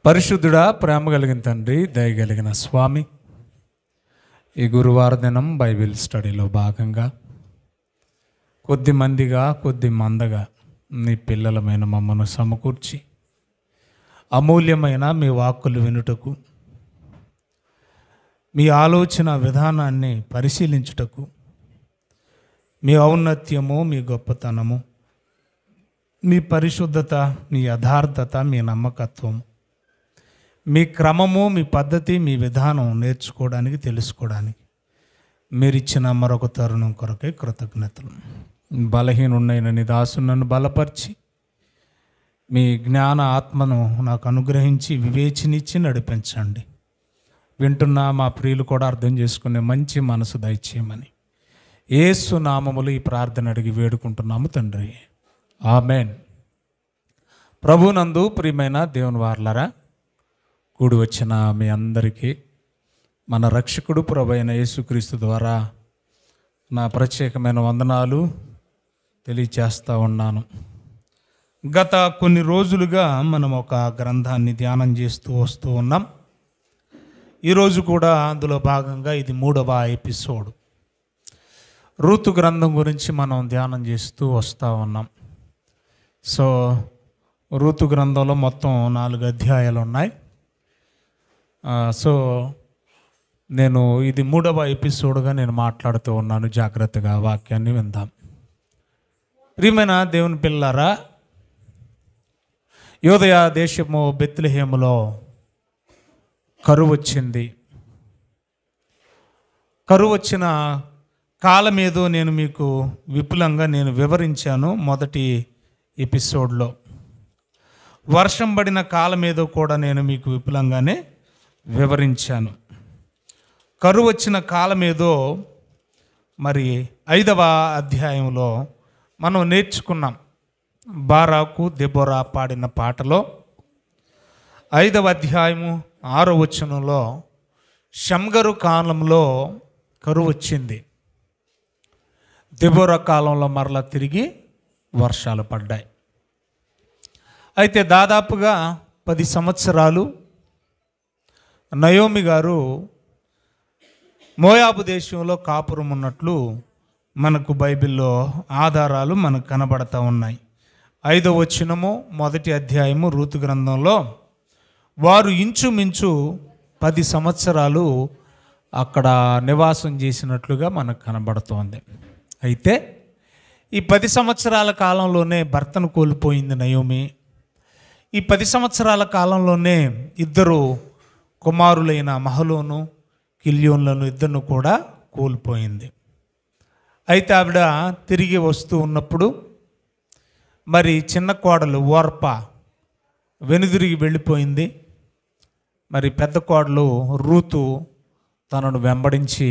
పరిశుద్ధుడా, ప్రేమ కలిగిన తండ్రి, దయగలిగిన స్వామి, ఈ గురువార దినం బైబిల్ స్టడీలో భాగంగా కొద్ది మందగా నీ పిల్లలమైన మమ్మను సమకూర్చి అమూల్యమైన మీ వాక్కులు వినుటకు, మీ ఆలోచన విధానాన్ని పరిశీలించుటకు, మీ ఔన్నత్యము, మీ గొప్పతనము, మీ పరిశుద్ధత, మీ యథార్థత, మీ నమ్మకత్వం, మీ క్రమము, మీ పద్ధతి, మీ విధానం నేర్చుకోవడానికి, తెలుసుకోవడానికి మీరిచ్చిన మరొక తరుణం కొరకై కృతజ్ఞతలు. బలహీనున్నైన నీ దాసుని నన్ను బలపరిచి మీ జ్ఞాన ఆత్మను నాకు అనుగ్రహించి వివేచనిచ్చి నడిపించండి. వింటున్న మా ప్రియులు కూడా అర్థం చేసుకునే మంచి మనసు దయచేయమని యేసు నామములు ఈ ప్రార్థన అడిగి వేడుకుంటున్నాము తండ్రి, ఆమెన్. ప్రభునందు ప్రియమైన దేవుని వారలారా, కూడి వచ్చిన మీ అందరికీ మన రక్షకుడు ప్రభువైన యేసుక్రీస్తు ద్వారా నా ప్రత్యేకమైన వందనాలు తెలియచేస్తూ ఉన్నాను. గత కొన్ని రోజులుగా మనం ఒక గ్రంథాన్ని ధ్యానం చేస్తూ వస్తూ ఉన్నాం. ఈరోజు కూడా అందులో భాగంగా ఇది 3వ ఎపిసోడ్. రూతు గ్రంథం గురించి మనం ధ్యానం చేస్తూ వస్తూ ఉన్నాం. సో రూతు గ్రంథంలో మొత్తం 4 అధ్యాయాలు ఉన్నాయి. సో నేను ఇది 3వ ఎపిసోడ్గా నేను మాట్లాడుతూ ఉన్నాను. జాగ్రత్తగా వాక్యాన్ని విందాం. ప్రియమైన దేవుని పిల్లారా, యోదయ దేశము బెత్లెహేములో కరువు వచ్చింది. కరువు వచ్చిన కాలం ఏదో నేను మీకు విపులంగా వివరించాను మొదటి ఎపిసోడ్లో. వర్షం పడిన కాలం ఏదో కూడా నేను మీకు విపులంగానే వివరించాను. కరువు వచ్చిన కాలం ఏదో మరి 5వ అధ్యాయంలో మనం నేర్చుకున్నాం. బారాకు దెబోరా పాడిన పాటలో 5వ అధ్యాయము 6వ వచనంలో షమ్గరు కాలంలో కరువు వచ్చింది. దెబోరా కాలంలో మరలా తిరిగి వర్షాలు పడ్డాయి. అయితే దాదాపుగా 10 సంవత్సరాలు నయోమి గారు మోయాబు దేశంలో కాపురం ఉన్నట్లు మనకు బైబిల్లో ఆధారాలు మనకు కనబడతా ఉన్నాయి. 5వ వచనము మొదటి అధ్యాయము రూతు గ్రంథంలో వారు ఇంచుమించు 10 సంవత్సరాలు అక్కడ నివాసం చేసినట్లుగా మనకు కనబడుతోంది. అయితే ఈ 10 సంవత్సరాల కాలంలోనే భర్తను కోల్పోయింది నయోమి. ఈ 10 సంవత్సరాల కాలంలోనే 2 కుమారులైన మహలోను, కిల్యోన్లను 2 కూడా కోల్పోయింది. అయితే ఆవిడ తిరిగి వస్తూ ఉన్నప్పుడు మరి చిన్న కోడలు ఓర్ప వెనుదిరిగి వెళ్ళిపోయింది. మరి పెద్ద కోడలు రూతు తనను వెంబడించి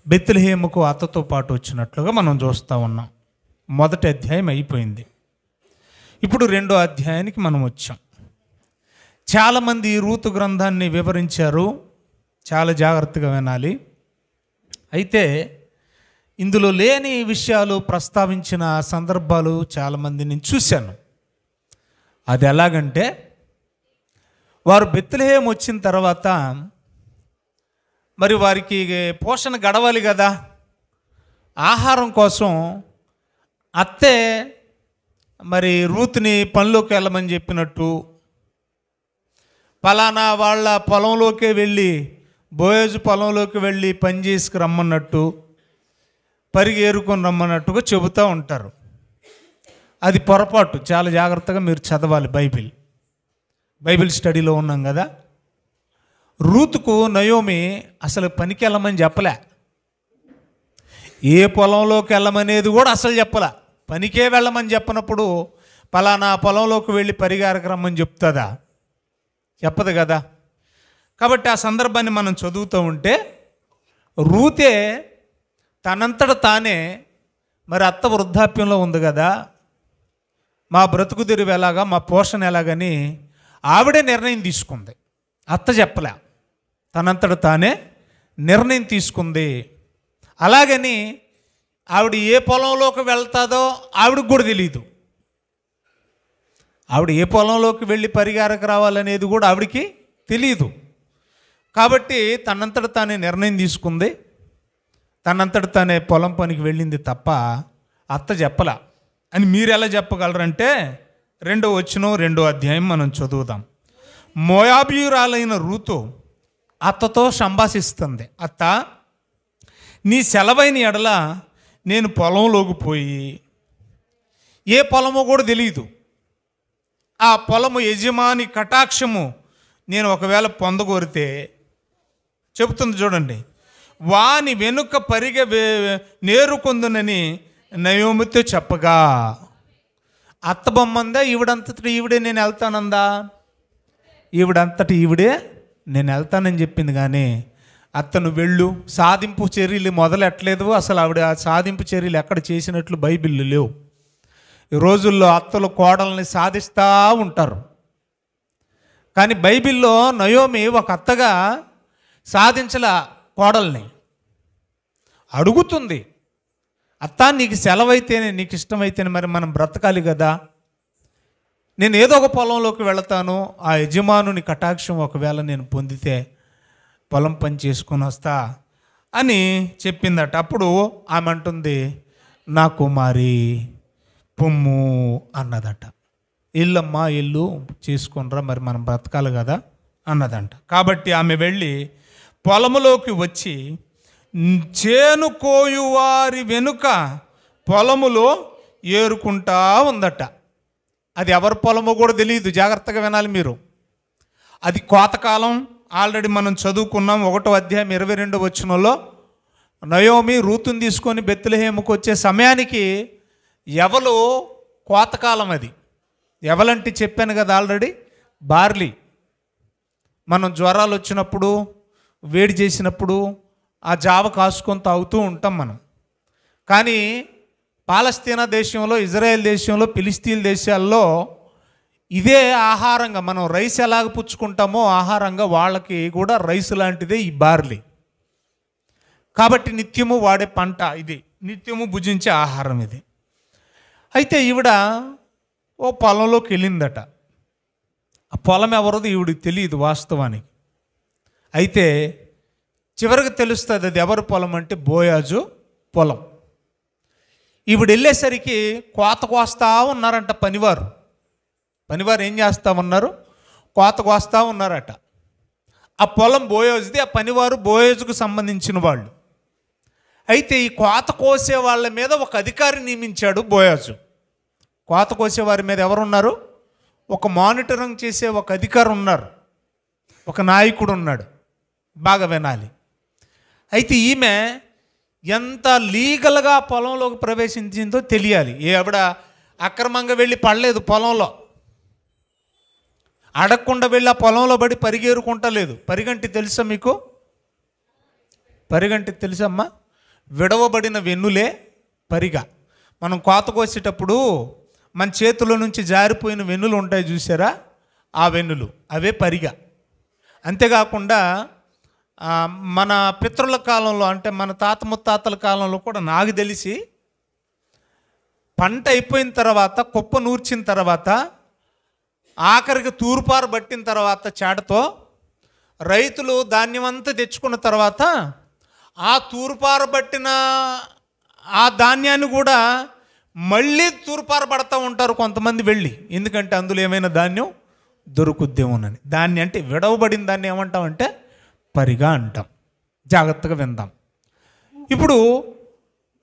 బెత్లెహేముకు అత్తతో పాటు వచ్చినట్లుగా మనం చూస్తూ ఉన్నాం. మొదటి అధ్యాయం అయిపోయింది. ఇప్పుడు 2వ అధ్యాయానికి మనం వచ్చాం. చాలామంది రూతు గ్రంథాన్ని వివరించారు, చాలా జాగ్రత్తగా వినాలి. అయితే ఇందులో లేని విషయాలు ప్రస్తావించిన సందర్భాలు చాలామంది నేను చూశాను. అది ఎలాగంటే, వారు బెత్లెహేము వచ్చిన తర్వాత మరి వారికి పోషణ గడవాలి కదా, ఆహారం కోసం అత్తే మరి రూతుని పనిలోకి వెళ్ళమని చెప్పినట్టు, పలానా వాళ్ళ పొలంలోకి వెళ్ళి బోయజు పొలంలోకి వెళ్ళి పని చేసుకు రమ్మన్నట్టు, పరిగి ఏరుకొని రమ్మన్నట్టుగా చెబుతూ ఉంటారు. అది పొరపాటు. చాలా జాగ్రత్తగా మీరు చదవాలి. బైబిల్ స్టడీలో ఉన్నాం కదా. రూతుకు నయోమి అసలు పనికి వెళ్ళమని చెప్పలే, ఏ పొలంలోకి వెళ్ళమనేది కూడా అసలు చెప్పలే. పనికే వెళ్ళమని చెప్పినప్పుడు పలానా పొలంలోకి వెళ్ళి పరిగారకు రమ్మని చెప్తుందా? చెప్పదు కదా. కాబట్టి ఆ సందర్భాన్ని మనం చదువుతూ ఉంటే రూతే తనంతట తానే మరి అత్త వృద్ధాప్యంలో ఉంది కదా, మా బ్రతుకు తెరువు ఎలాగా, మా పోషణ ఎలాగని ఆవిడే నిర్ణయం తీసుకుంది. అత్త చెప్పలే, తనంతట తానే నిర్ణయం తీసుకుంది. అలాగని ఆవిడ ఏ పొలంలోకి వెళ్తాదో ఆవిడకు కూడా తెలియదు. ఆవిడ ఏ పొలంలోకి వెళ్ళి పరిగారకు రావాలనేది కూడా ఆవిడికి తెలియదు. కాబట్టి తనంతట తానే నిర్ణయం తీసుకుంది, తనంతట తానే పొలం పనికి వెళ్ళింది తప్ప అత్త చెప్పలా అని మీరు ఎలా చెప్పగలరంటే 2వ వచనం 2వ అధ్యాయం మనం చదువుదాం. మోయాబీయురాలైన రూతు అత్తతో సంభాషిస్తుంది. అత్త, నీ సెలవైన ఎడల నేను పొలంలోకి పోయి, ఏ పొలమో కూడా తెలియదు, ఆ పొలము యజమాని కటాక్షము నేను ఒకవేళ పొందగోరితే, చెబుతుంది చూడండి, వాని వెనుక నేరుకొందునని నయోమితో చెప్పగా, అత్త బొమ్మందా ఈవిడంతటి ఈవిడే నేను వెళ్తానందా? ఈవిడంతటి ఈవిడే నేను వెళ్తానని చెప్పింది. కానీ అత్తను వెళ్ళు, సాధింపు చర్యలు మొదలెట్టలేదు. అసలు ఆవిడ సాధింపు చర్యలు ఎక్కడ చేసినట్లు బైబిల్లో లేవు. ఈ రోజుల్లో అత్తలు కోడల్ని సాధిస్తూ ఉంటారు. కానీ బైబిల్లో నయోమి ఒక అత్తగా సాధించల కోడల్ని. అడుగుతుంది, అత్త నీకు సెలవైతేనే, నీకు ఇష్టమైతేనే మరి మనం బ్రతకాలి కదా, నేను ఏదో ఒక పొలంలోకి వెళతాను, ఆ యజమానుని కటాక్షం ఒకవేళ నేను పొందితే పొలం పని చేసుకొని వస్తా అని చెప్పిందట. అప్పుడు ఆమె అంటుంది, నా కుమారి పొమ్ము అన్నదట. ఇల్లమ్మా ఇల్లు చేసుకునిరా, మరి మనం బ్రతకాలి కదా అన్నదంట. కాబట్టి ఆమె వెళ్ళి పొలములోకి వచ్చి చేను కోయువారి వెనుక పొలములో ఏరుకుంటా ఉందట. అది ఎవరి పొలమో కూడా తెలియదు, జాగ్రత్తగా వినాలి మీరు. అది కోతకాలం. ఆల్రెడీ మనం చదువుకున్నాం 1వ అధ్యాయం 22వ వచనంలో. నయోమి రూతుని తీసుకొని బెత్లెహేముకు వచ్చే సమయానికి ఎవలు కోతకాలం. అది ఎవలంటే చెప్పాను కదా ఆల్రెడీ, బార్లీ. మనం జ్వరాలు వచ్చినప్పుడు, వేడి చేసినప్పుడు ఆ జావ కాసుకొని తాగుతూ ఉంటాం మనం. కానీ పాలస్తీనా దేశంలో, ఇజ్రాయెల్ దేశంలో, ఫిలిస్తీన్ దేశాల్లో ఇదే ఆహారంగా, మనం రైస్ ఎలాగ పుచ్చుకుంటామో ఆహారంగా వాళ్ళకి కూడా రైస్ లాంటిదే ఈ బార్లీ. కాబట్టి నిత్యము వాడే పంట ఇది, నిత్యము భుజించే ఆహారం ఇది. అయితే ఈవిడ ఓ పొలంలోకి వెళ్ళిందట. ఆ పొలం ఎవరిదో ఈవిడికి తెలియదు వాస్తవానికి. అయితే చివరికి తెలుస్తుంది అది ఎవరి పొలం అంటే బోయాజు పొలం. ఈవిడ వెళ్ళేసరికి కోత కోస్తా ఉన్నారంట పనివారు. ఏం చేస్తూ ఉన్నారు? కోత కోస్తా ఉన్నారట. ఆ పొలం బోయోజుది, ఆ పనివారు బోయోజుకు సంబంధించిన వాళ్ళు. అయితే ఈ కోత కోసే వాళ్ళ మీద ఒక అధికారి నియమించాడు బోయాజు. కోత కోసే వారి మీద ఎవరున్నారు? ఒక మానిటరింగ్ చేసే ఒక అధికారి ఉన్నారు, ఒక నాయకుడు ఉన్నాడు. బాగా వినాలి. అయితే ఈమె ఎంత లీగల్గా పొలంలోకి ప్రవేశించిందో తెలియాలి. ఆవిడ అక్రమంగా వెళ్ళి పడలేదు, పొలంలో అడగకుండా వెళ్ళి ఆ పొలంలో పడి పరిగేరుకుంటలేదు. పరిగంటి తెలుసా మీకు? పరిగంటి తెలుసమ్మా? విడవబడిన వెన్నులే పరిగ. మనం కోత కోసేటప్పుడు మన చేతిలో నుంచి జారిపోయిన వెన్నులు ఉంటాయి చూసారా, ఆ వెన్నులు అవే పరిగ. అంతేకాకుండా మన పితరుల కాలంలో, అంటే మన తాత ముత్తాతల కాలంలో కూడా నాకు తెలిసి పంట అయిపోయిన తర్వాత, కుప్ప నూర్చిన తర్వాత, ఆఖరికి తూర్పారు పట్టిన తర్వాత చాటతో రైతులు ధాన్యం అంతా తెచ్చుకున్న తర్వాత ఆ తూర్పారు పట్టిన ఆ ధాన్యాన్ని కూడా మళ్ళీ తూర్పారు పడతా ఉంటారు కొంతమంది వెళ్ళి. ఎందుకంటే అందులో ఏమైనా ధాన్యం దొరుకుద్దేమోనని. దాన్ని అంటే విడవబడిన దాన్ని ఏమంటామంటే పరిగా అంటాం. జాగ్రత్తగా విందాం. ఇప్పుడు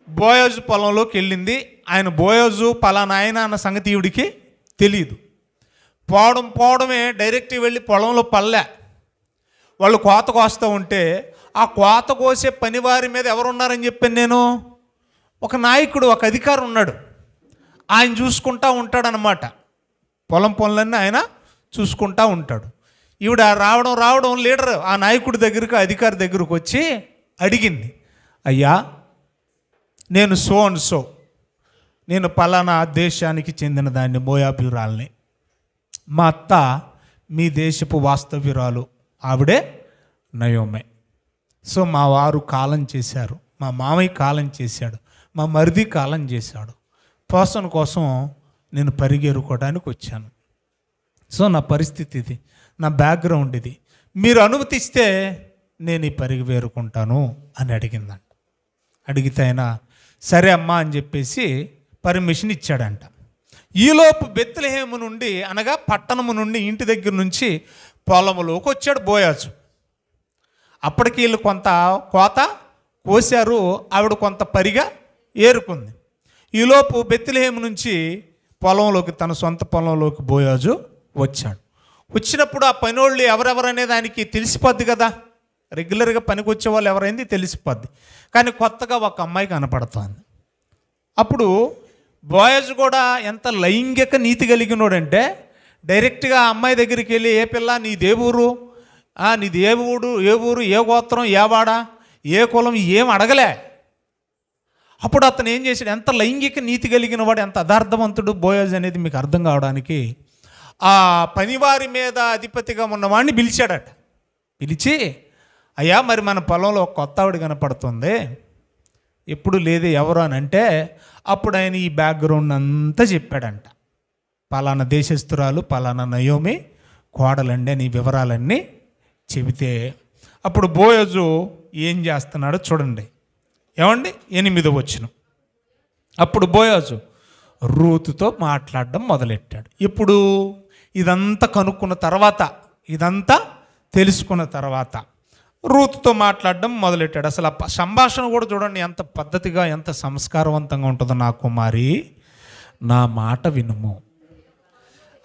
బోయాజు పొలంలోకి వెళ్ళింది. ఆయన బోయాజు పలానా ఆయన అన్న సంగతి ఈవిడికి తెలియదు. పోవడమే డైరెక్ట్గా వెళ్ళి పొలంలో పల్లె. వాళ్ళు కోత కోస్తూ ఉంటే ఆ కోత కోసే పనివారి మీద ఎవరున్నారని చెప్పాను నేను? ఒక నాయకుడు, ఒక అధికారి ఉన్నాడు. ఆయన చూసుకుంటూ ఉంటాడనమాట. పొలం పనులన్నీ ఆయన చూసుకుంటూ ఉంటాడు. ఈవిడ రావడం లీడర్ ఆ నాయకుడి దగ్గరకు, అధికారి దగ్గరకు వచ్చి అడిగింది, అయ్యా నేను సో నేను పలానా దేశానికి చెందిన దాన్ని, మోయాబీయురాల్ని. మా అత్త మీ దేశపు వాస్తవ్యురాలు, ఆవిడే నయోమే. సో మా వారు కాలం చేశారు, మా మామయ్య కాలం చేశాడు, మా మరిది కాలం చేశాడు. పోషణ కోసం నేను పరిగెరుకోవడానికి వచ్చాను. సో నా పరిస్థితి ఇది, నా బ్యాక్గ్రౌండ్ ఇది, మీరు అనుమతిస్తే నేను ఈ పరిగి వేరుకుంటాను అని అడిగిందంట. అడిగితే ఆయన సరే అమ్మా అని చెప్పేసి పర్మిషన్ ఇచ్చాడంట. ఈలోపు బెత్లెహేము నుండి, అనగా పట్టణము నుండి, ఇంటి దగ్గర నుంచి పొలంలోకి వచ్చాడు బోయాజు. అప్పటికి వీళ్ళు కొంత కోత కోసారు, ఆవిడ కొంత పరిగా ఏరుకుంది. ఈలోపు బెత్లెహేము నుంచి పొలంలోకి, తన సొంత పొలంలోకి బోయాజు వచ్చాడు. వచ్చినప్పుడు ఆ పనోళ్ళు ఎవరెవరనేది ఆయనకి తెలిసిపోద్ది కదా, రెగ్యులర్గా పనికి వచ్చే వాళ్ళు ఎవరైంది తెలిసిపోద్ది. కానీ కొత్తగా ఒక అమ్మాయి కనపడుతుంది. అప్పుడు బోయజ్ కూడా ఎంత లైంగిక నీతి కలిగినోడంటే డైరెక్ట్గా ఆ అమ్మాయి దగ్గరికి వెళ్ళి, ఏ పిల్ల నీ దేవురు, నీది ఏ ఊరు, ఏ గోత్రం, ఏ వాడ, ఏ కులం, ఏం అడగలే. అప్పుడు అతను ఏం చేశాడు, ఎంత లైంగిక నీతి కలిగిన వాడు, ఎంత అదార్థవంతుడు బోయజ్ అనేది మీకు అర్థం కావడానికి ఆ పనివారి మీద అధిపతిగా ఉన్నవాడిని పిలిచాడట. పిలిచి, అయ్యా మరి మన పొలంలో ఒక కొత్త ఆవిడ కనపడుతుంది, ఎప్పుడు లేదు ఎవరు అని అంటే, అప్పుడు ఆయన ఈ బ్యాక్గ్రౌండ్ అంతా చెప్పాడంట. పలానా దేశస్తురాలు, పలానా నయోమి కోడలండి అని వివరాలన్నీ చెబితే, అప్పుడు బోయజు ఏం చేస్తున్నాడో చూడండి. ఏమండి 8వ వచనం. అప్పుడు బోయజు రూతుతో మాట్లాడడం మొదలెట్టాడు. ఇప్పుడు ఇదంతా కనుక్కున్న తర్వాత, ఇదంతా తెలుసుకున్న తర్వాత రూతుతో మాట్లాడడం మొదలెట్టాడు. అసలు ఆ సంభాషణ కూడా చూడండి ఎంత పద్ధతిగా, ఎంత సంస్కారవంతంగా ఉంటుందో. నా కుమారి, నా మాట వినుము.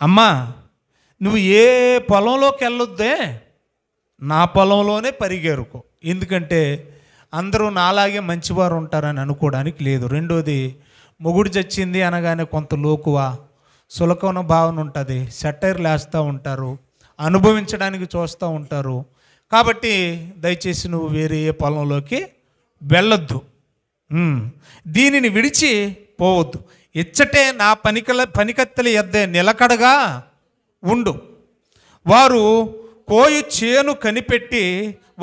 అమ్మా, నువ్వు ఏ పొలంలోకి వెళ్ళొద్దే, నా పొలంలోనే పరిగెరుకో. ఎందుకంటే అందరూ నాలాగే మంచివారు ఉంటారని అనుకోవడానికి లేదు. రెండోది, మొగుడు చచ్చింది అనగానే కొంత లోకువ, సులకన భావన ఉంటుంది, సెటైర్లు వేస్తూ ఉంటారు, అనుభవించడానికి చూస్తూ ఉంటారు. కాబట్టి దయచేసి నువ్వు వేరే ఏ పొలంలోకి వెళ్ళొద్దు, దీనిని విడిచి పోవద్దు. ఇచ్చటే నా పనికత్తెల యొద్ద నిలకడగా ఉండు. వారు కోయి చేను కనిపెట్టి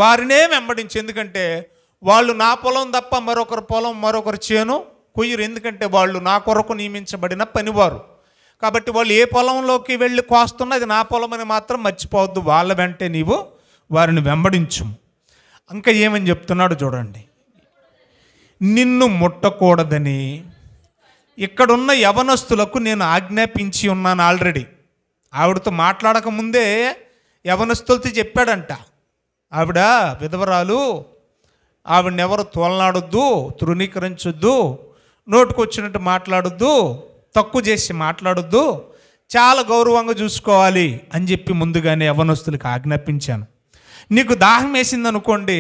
వారినే వెంబడించి, ఎందుకంటే వాళ్ళు నా పొలం తప్ప మరొకరి పొలం, మరొకరి చేను కొయ్యరు. ఎందుకంటే వాళ్ళు నా కొరకు నియమించబడిన పనివారు. కాబట్టి వాళ్ళు ఏ పొలంలోకి వెళ్ళి కోస్తున్నా అది నా పొలం అని మాత్రం మర్చిపోవద్దు. వాళ్ళ వెంటే నీవు వారిని వెంబడించు. ఇంకా ఏమని చెప్తున్నాడు చూడండి. నిన్ను ముట్టకూడదని ఇక్కడున్న యవనస్తులకు నేను ఆజ్ఞాపించి ఉన్నాను ఆల్రెడీ. ఆవిడతో మాట్లాడకముందే యవనస్తులతో చెప్పాడంట. ఆవిడ విధవరాలు, ఆవిడనెవరు తోలనాడొద్దు, తృణీకరించొద్దు, నోటుకొచ్చినట్టు మాట్లాడొద్దు, తక్కువ చేసి మాట్లాడొద్దు, చాలా గౌరవంగా చూసుకోవాలి అని చెప్పి ముందుగానే యవనస్తులకు ఆజ్ఞాపించాను. నీకు దాహం వేసింది అనుకోండి,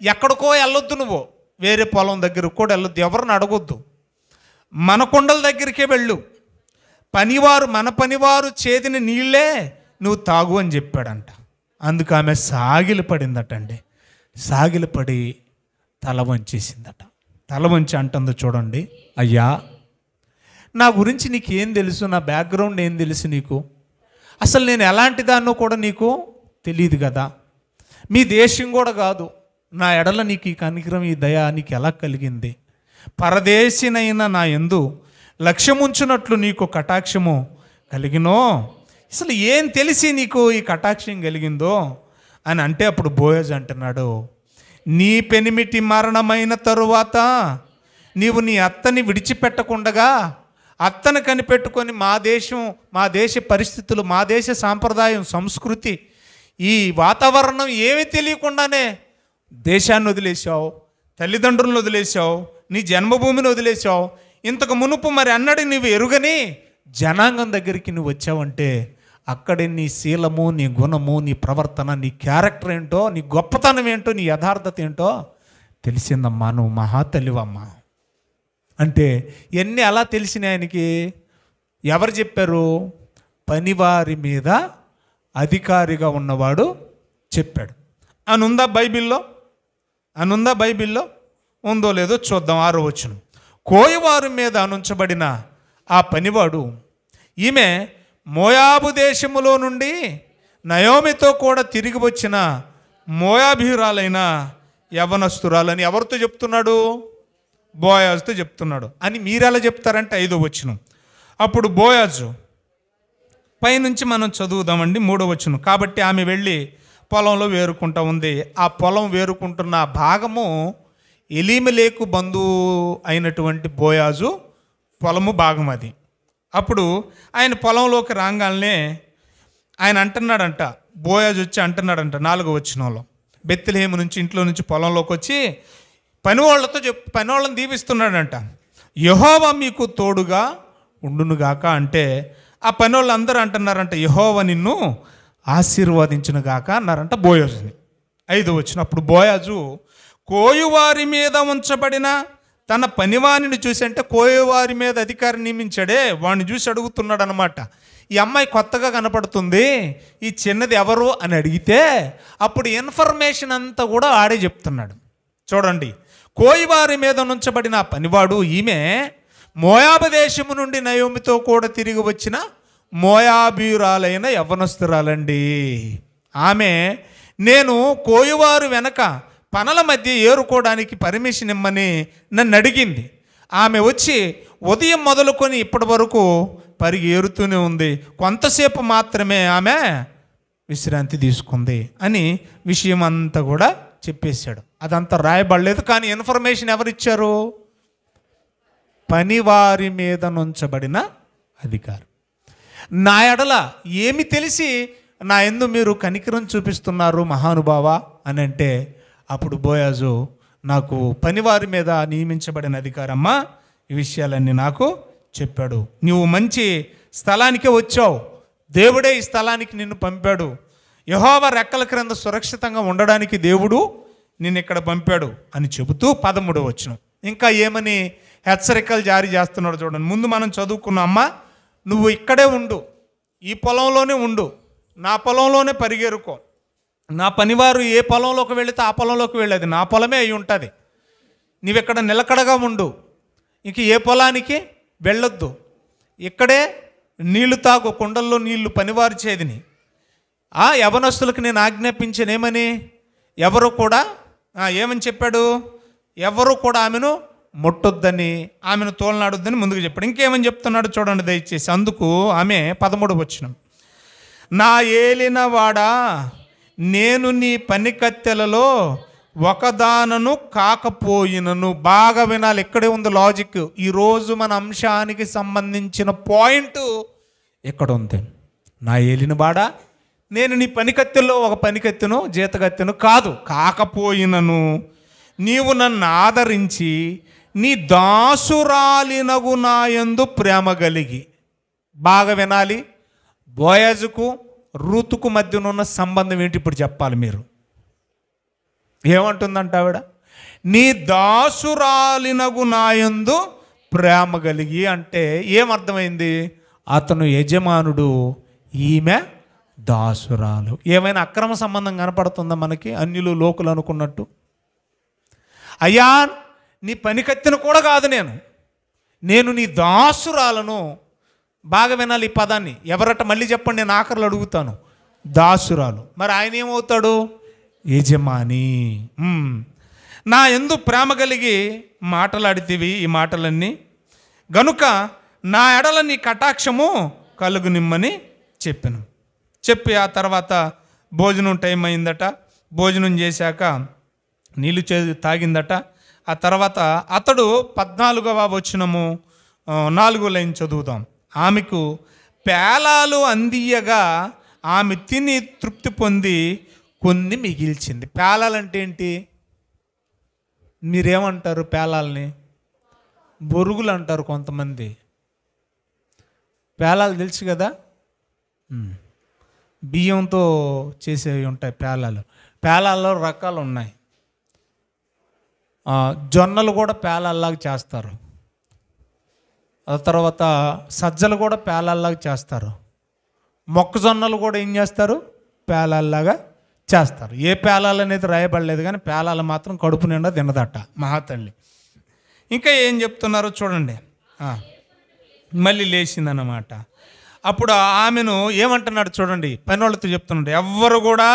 ఎక్కడికో వెళ్ళొద్దు, నువ్వు వేరే పొలం దగ్గరకు కూడా వెళ్ళొద్దు, ఎవరిని అడగొద్దు, మన కొండల దగ్గరికే వెళ్ళు, మన పనివారు చేతిని నీళ్ళే నువ్వు తాగు అని చెప్పాడంట. అందుకు ఆమె సాగిలపడిందటండి. సాగిలపడి తల వంచేసిందట. తల వంచి అంటుందో చూడండి, అయ్యా నా గురించి నీకేం తెలుసు, నా బ్యాక్గ్రౌండ్ ఏం తెలుసు నీకు, అసలు నేను ఎలాంటి దాన్నో కూడా నీకు తెలియదు కదా, మీ దేశం కూడా కాదు, నా ఎడల నీకు ఈ కనికరం, ఈ దయ నీకు ఎలా కలిగింది, పరదేశినైనా నా యందు లక్ష్యముంచున్నట్లు నీకు కటాక్షము కలిగినో, అసలు ఏం తెలిసి నీకు ఈ కటాక్షం కలిగిందో అని అంటే, అప్పుడు బోయజ్ అంటున్నాడు, నీ పెనిమిటి మరణమైన తరువాత నీవు నీ అత్తని విడిచిపెట్టకుండగా అత్తను కనిపెట్టుకొని మా దేశ పరిస్థితులు, మా దేశ సాంప్రదాయం, సంస్కృతి, ఈ వాతావరణం ఏమీ తెలియకుండానే దేశాన్ని వదిలేసావు, తల్లిదండ్రులను వదిలేసావు, నీ జన్మభూమిని వదిలేసావు, ఇంతకు మునుపు మరి అన్నడి నువ్వు ఎరుగని జనాంగం దగ్గరికి నువ్వు వచ్చావంటే అక్కడే నీ శీలము, నీ గుణము, నీ ప్రవర్తన, నీ క్యారెక్టర్ ఏంటో, నీ గొప్పతనం ఏంటో, నీ యథార్థత ఏంటో తెలిసిందమ్మా, నువ్వు మహాతల్లివమ్మా అంటే. ఎన్ని అలా తెలిసిన ఆయనకి ఎవరు చెప్పారు? పనివారి మీద అధికారిగా ఉన్నవాడు చెప్పాడు. అనుందా బైబిల్లో? ఉందో లేదో చూద్దాం. 6వ వచనం. కోయవారి మీద అనుంచబడిన ఆ పనివాడు, ఈమె మోయాబు దేశములో నుండి నయోమితో కూడా తిరిగి వచ్చిన మోయాబీరాలైన యవనస్తురాలని ఎవరితో చెప్తున్నాడు? బోయాజుతో చెప్తున్నాడు అని మీరెలా చెప్తారంటే 5వ వచనం. అప్పుడు బోయాజు పైనుంచి మనం చదువుదామండి 3వ వచనం. కాబట్టి ఆమె వెళ్ళి పొలంలో వేరుకుంటూ ఉంది. ఆ పొలం వేరుకుంటున్న భాగము ఎలీమెలెకు బంధువు అయినటువంటి బోయాజు పొలము భాగం అది. అప్పుడు ఆయన పొలంలోకి రాగానే ఆయన అంటున్నాడంట, బోయాజు వచ్చి అంటున్నాడంట 4వ వచనంలో, బెత్లెహేము నుంచి ఇంట్లో నుంచి పొలంలోకి వచ్చి పనివాళ్ళని దీవిస్తున్నాడంట. యెహోవా మీకు తోడుగా ఉండునుగాక అంటే ఆ పనివాళ్ళు అందరూ అంటున్నారంట, యెహోవా నిన్ను ఆశీర్వదించునుగాక అన్నారంట బోయాజుని. 5వ వచనం. అప్పుడు బోయాజు కోయువారి మీద ఉంచబడిన తన పనివాణిని చూసి, అంటే కోయువారి మీద అధికారి నియమించాడే వాడిని చూసి అడుగుతున్నాడు అనమాట, ఈ అమ్మాయి కొత్తగా కనపడుతుంది, ఈ చిన్నది ఎవరు అని అడిగితే అప్పుడు ఇన్ఫర్మేషన్ అంతా కూడా ఆడే చెప్తున్నాడు. చూడండి, కోయివారి మీద ఉంచబడిన పనివాడు ఈమె మోయాబు దేశము నుండి నయోమితో కూడా తిరిగి వచ్చిన మోయాబీయురాలైన యవ్వనస్తురాలండి. ఆమె నేను కోయివారు వెనక పనల మధ్య ఏరుకోవడానికి పర్మిషన్ ఇమ్మని నన్ను అడిగింది. ఆమె వచ్చి ఉదయం మొదలుకొని ఇప్పటి వరకు పరిగి ఏరుతూనే ఉంది, కొంతసేపు మాత్రమే ఆమె విశ్రాంతి తీసుకుంది అని విషయం అంతా కూడా చెప్పేశాడు. అదంతా రాయబడలేదు, కానీ ఇన్ఫర్మేషన్ ఎవరిచ్చారు? పనివారి మీద నుంచబడిన అధికారి. నా ఎడల ఏమి తెలిసి నా యందు మీరు కనికరం చూపిస్తున్నారు మహానుభావ అని అంటే అప్పుడు బోయాజు నాకు పనివారి మీద నియమించబడిన అధికారమ్మా ఈ విషయాలన్నీ నాకు చెప్పాడు. నువ్వు మంచి స్థలానికే వచ్చావు, దేవుడే ఈ స్థలానికి నిన్ను పంపాడు, యెహోవా రెక్కల క్రింద సురక్షితంగా ఉండడానికి దేవుడు నిన్ను ఇక్కడ పంపాడు అని చెబుతూ 13వ వచనం ఇంకా ఏమని హెచ్చరికలు జారీ చేస్తున్నాడు చూడండి. ముందు మనం చదువుకున్నాం, అమ్మ నువ్వు ఇక్కడే ఉండు, ఈ పొలంలోనే ఉండు, నా పొలంలోనే పరిగెరుకో, నా పనివారు ఏ పొలంలోకి వెళితే ఆ పొలంలోకి వెళ్ళేది నా పొలమే అయి ఉంటుంది, నీవు ఇక్కడ నిలకడగా ఉండు, ఇంక ఏ పొలానికి వెళ్ళొద్దు, ఇక్కడే నీళ్లు తాగు, కుండల్లో నీళ్లు పనివారు చేదిని. ఆ యవనస్తులకు నేను ఆజ్ఞాపించానేమని, ఎవరు కూడా ఏమని చెప్పాడు, ఎవరు కూడా ఆమెను ముట్టొద్దని, ఆమెను తోలనాడొద్దని ముందుకు చెప్పాడు. ఇంకేమని చెప్తున్నాడు చూడండి దయచేసి. అందుకు ఆమె 13వ వచనం, నా ఏలినవాడా నేను నీ పని కత్తెలలో ఒకదానను కాకపోయినను. బాగా వినాలి, ఇక్కడే ఉంది లాజిక్. ఈరోజు మన అంశానికి సంబంధించిన పాయింట్ ఇక్కడ ఉంది. నా ఏలినవాడా నేను నీ పనికత్తెల్లో ఒక పనికత్తెను జీతకత్తెను కాదు, కాకపోయినను నీవు నన్ను ఆదరించి నీ దాసురాలినగు నాయందు ప్రేమ కలిగి. బాగా వినాలి, బోయాజుకు రూతుకు మధ్యన ఉన్న సంబంధం ఏంటి ఇప్పుడు చెప్పాలి మీరు. ఏమంటుందంట ఆవిడ, నీ దాసురాలినగు నాయందు ప్రేమ కలిగి అంటే ఏమర్థమైంది, అతను యజమానుడు, ఈమె దాసురాలు. ఏమైనా అక్రమ సంబంధం కనపడుతుందా మనకి అన్యులు లోకులు అనుకున్నట్టు? అయ్యా నీ పనికత్తెను కూడా కాదు నేను నీ దాసురాలను. బాగా వినాలి ఈ పదాన్ని, ఎవరట మళ్ళీ చెప్పండి, నేను ఆఖరులు అడుగుతాను. దాసురాలు. మరి ఆయన ఏమవుతాడు? యజమాని. నా యందు ప్రేమ కలిగి మాటలాడితివి ఈ మాటలన్నీ గనుక నా ఎడల నీ కటాక్షము కలుగునిమ్మని చెప్పాను. చెప్పి ఆ తర్వాత భోజనం టైం అయిందట, భోజనం చేశాక నీళ్ళు తాగిందట. ఆ తర్వాత అతడు 14వ వచనము 4వ లైన్ చదువుదాం. ఆమెకు పేలాలు అందియగా ఆమె తిని తృప్తి పొంది కొన్ని మిగిల్చింది. పేలాలంటే ఏంటి మీరేమంటారు? పేలాలని బొరుగులు అంటారు కొంతమంది. పేలాలు తెలుసు కదా, బియ్యంతో చేసేవి ఉంటాయి పేలాలు. పేలాల్లో రకాలు ఉన్నాయి. జొన్నలు కూడా పేలాల్లాగా చేస్తారు, ఆ తర్వాత సజ్జలు కూడా పేలాల్లాగా చేస్తారు, మొక్కజొన్నలు కూడా ఏం చేస్తారు? పేలాల్లాగా చేస్తారు. ఏ పేలాలు అనేది రాయబడలేదు, కానీ పేలాలు మాత్రం కడుపు నిండా తినదట మహాతల్లి. ఇంకా ఏం చెప్తున్నారో చూడండి. మళ్ళీ లేచిందన్నమాట. అప్పుడు ఆమెను ఏమంటున్నాడు చూడండి, పనివాళ్ళతో చెప్తున్నాడు, ఎవ్వరు కూడా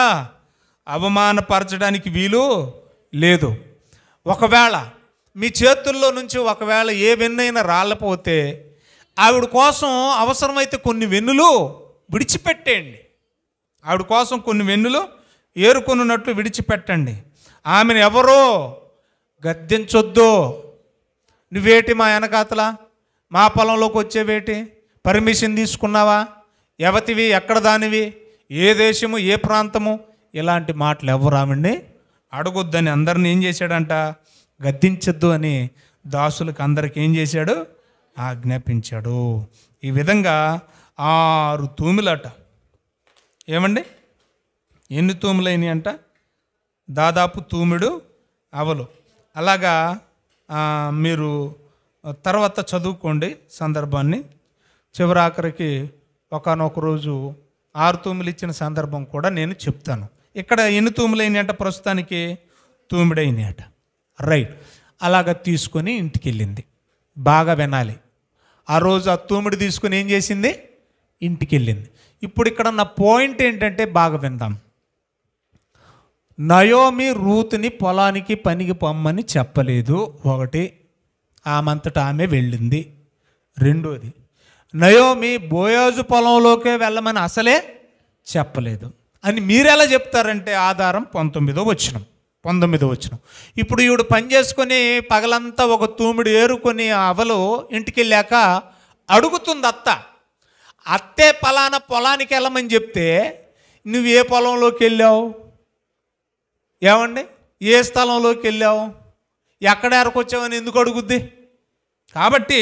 అవమానపరచడానికి వీలు లేదు. ఒకవేళ మీ చేతుల్లో నుంచి ఒకవేళ ఏ వెన్నైనా రాళ్ళపోతే ఆవిడ కోసం అవసరమైతే కొన్ని వెన్నులు విడిచిపెట్టేయండి. ఆవిడ కోసం కొన్ని వెన్నులు ఏరుకొనున్నట్లు విడిచిపెట్టండి. ఆమెను ఎవరో గద్దించొద్దు. నువ్వేటి మా వెనకాతల మా పొలంలోకి వచ్చేవేటి, పర్మిషన్ తీసుకున్నావా, ఎవతివి, ఎక్కడ దానివి, ఏ దేశము, ఏ ప్రాంతము, ఇలాంటి మాటలు ఎవరు ఆవిడ్ని అడగొద్దని అందరిని ఏం చేశాడంట, గద్దించొద్దు అని దాసులకు అందరికి ఏం చేశాడు, ఆజ్ఞాపించాడు. ఈ విధంగా 6 తూములట. ఏమండి, ఎన్ని తూములైనవి అంట, దాదాపు తూముడు అవలు. అలాగా మీరు తర్వాత చదువుకోండి సందర్భాన్ని. చివరాఖరికి ఒకానొక రోజు 6 తూములు ఇచ్చిన సందర్భం కూడా నేను చెప్తాను. ఇక్కడ ఎన్ని తూములైనవి అంట, ప్రస్తుతానికి తూమిడైనవి అట. రైట్. అలాగ తీసుకొని ఇంటికి వెళ్ళింది. బాగా వినాలి. ఆ రోజు ఆ తూమిడి తీసుకుని ఏం చేసింది, ఇంటికి వెళ్ళింది. ఇప్పుడు ఇక్కడ నా పాయింట్ ఏంటంటే బాగా విందాం. నయోమి రూతుని పొలానికి పనికి పొమ్మని చెప్పలేదు. ఒకటి, ఆమంతటా ఆమె వెళ్ళింది. రెండోది, నయోమి బోయాజు పొలంలోకే వెళ్ళమని అసలే చెప్పలేదు అని మీరెలా చెప్తారంటే ఆధారం 19వ వచనం. ఇప్పుడు ఈవిడ పని చేసుకొని పగలంతా ఒక తూమిడి ఏరుకొని అవలు ఇంటికి వెళ్ళాక అడుగుతుంది అత్తే పలానా పొలానికి వెళ్ళమని చెప్తే నువ్వు ఏ పొలంలోకి వెళ్ళావు, ఏమండి, ఏ స్థలంలోకి వెళ్ళావు, ఎక్కడ ఎరకొచ్చావని ఎందుకు అడుగుద్ది? కాబట్టి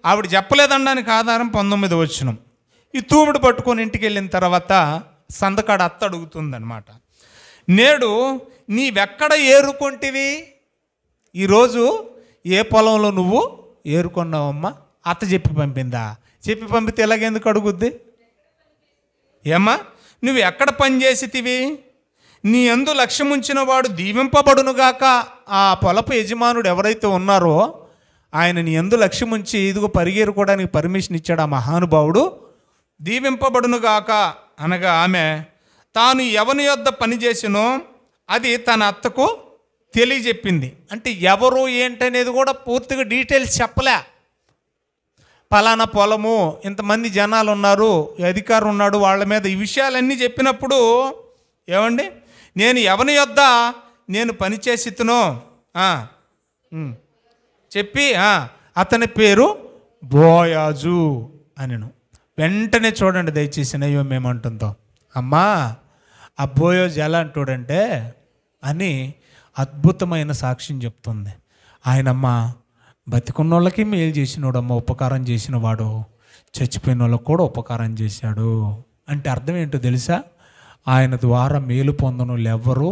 ఆవిడ చెప్పలేదనడానికి ఆధారం 19వ వచనం. ఈ తూమిడి పట్టుకొని ఇంటికి వెళ్ళిన తర్వాత సందకాడ అత్త అడుగుతుందన్నమాట, నేడు నీవెక్కడ ఏరుకొంటివి, ఈరోజు ఏ పొలంలో నువ్వు ఏరుకొన్నావమ్మా? అత్త చెప్పి పంపిందా? చెప్పి పంపితే ఎలాగెందుకు అడుగుద్ది? ఏమ్మా, నువ్వు ఎక్కడ పని చేసితివి, నీ యందు లక్ష్యముంచిన వాడు దీవింపబడునుగాక. ఆ పొలపు యజమానుడు ఎవరైతే ఉన్నారో ఆయన నీ యందు లక్ష్యముంచి ఇదిగో పరిగెరుకోవడానికి పర్మిషన్ ఇచ్చాడు. ఆ మహానుభావుడు దీవింపబడునుగాక అనగా ఆమె తాను ఎవని యొద్ద పనిచేసినో అది తన అత్తకు తెలియజెప్పింది. అంటే ఎవరు ఏంటనేది కూడా పూర్తిగా డీటెయిల్స్ చెప్పలే. పలానా పొలము, ఇంతమంది జనాలు ఉన్నారు, అధికారం ఉన్నాడు, వాళ్ళ మీద ఈ విషయాలన్నీ చెప్పినప్పుడు ఏమండి, నేను ఎవని యొద్ద నేను పనిచేసితునో చెప్పి అతని పేరు బోయాజు అనెను. వెంటనే చూడండి దయచేసి నయోమి ఏమంటుందో, అమ్మా ఆ బోయాజు ఎలా అంటాడంటే అని అద్భుతమైన సాక్ష్యం చెప్తుంది. ఆయనమ్మ బతికున్న వాళ్ళకి మేలు చేసినోడమ్మ, ఉపకారం చేసిన వాడు, చచ్చిపోయిన వాళ్ళకి కూడా ఉపకారం చేశాడు. అంటే అర్థం ఏంటో తెలుసా? ఆయన ద్వారా మేలు పొందిన వాళ్ళు ఎవ్వరూ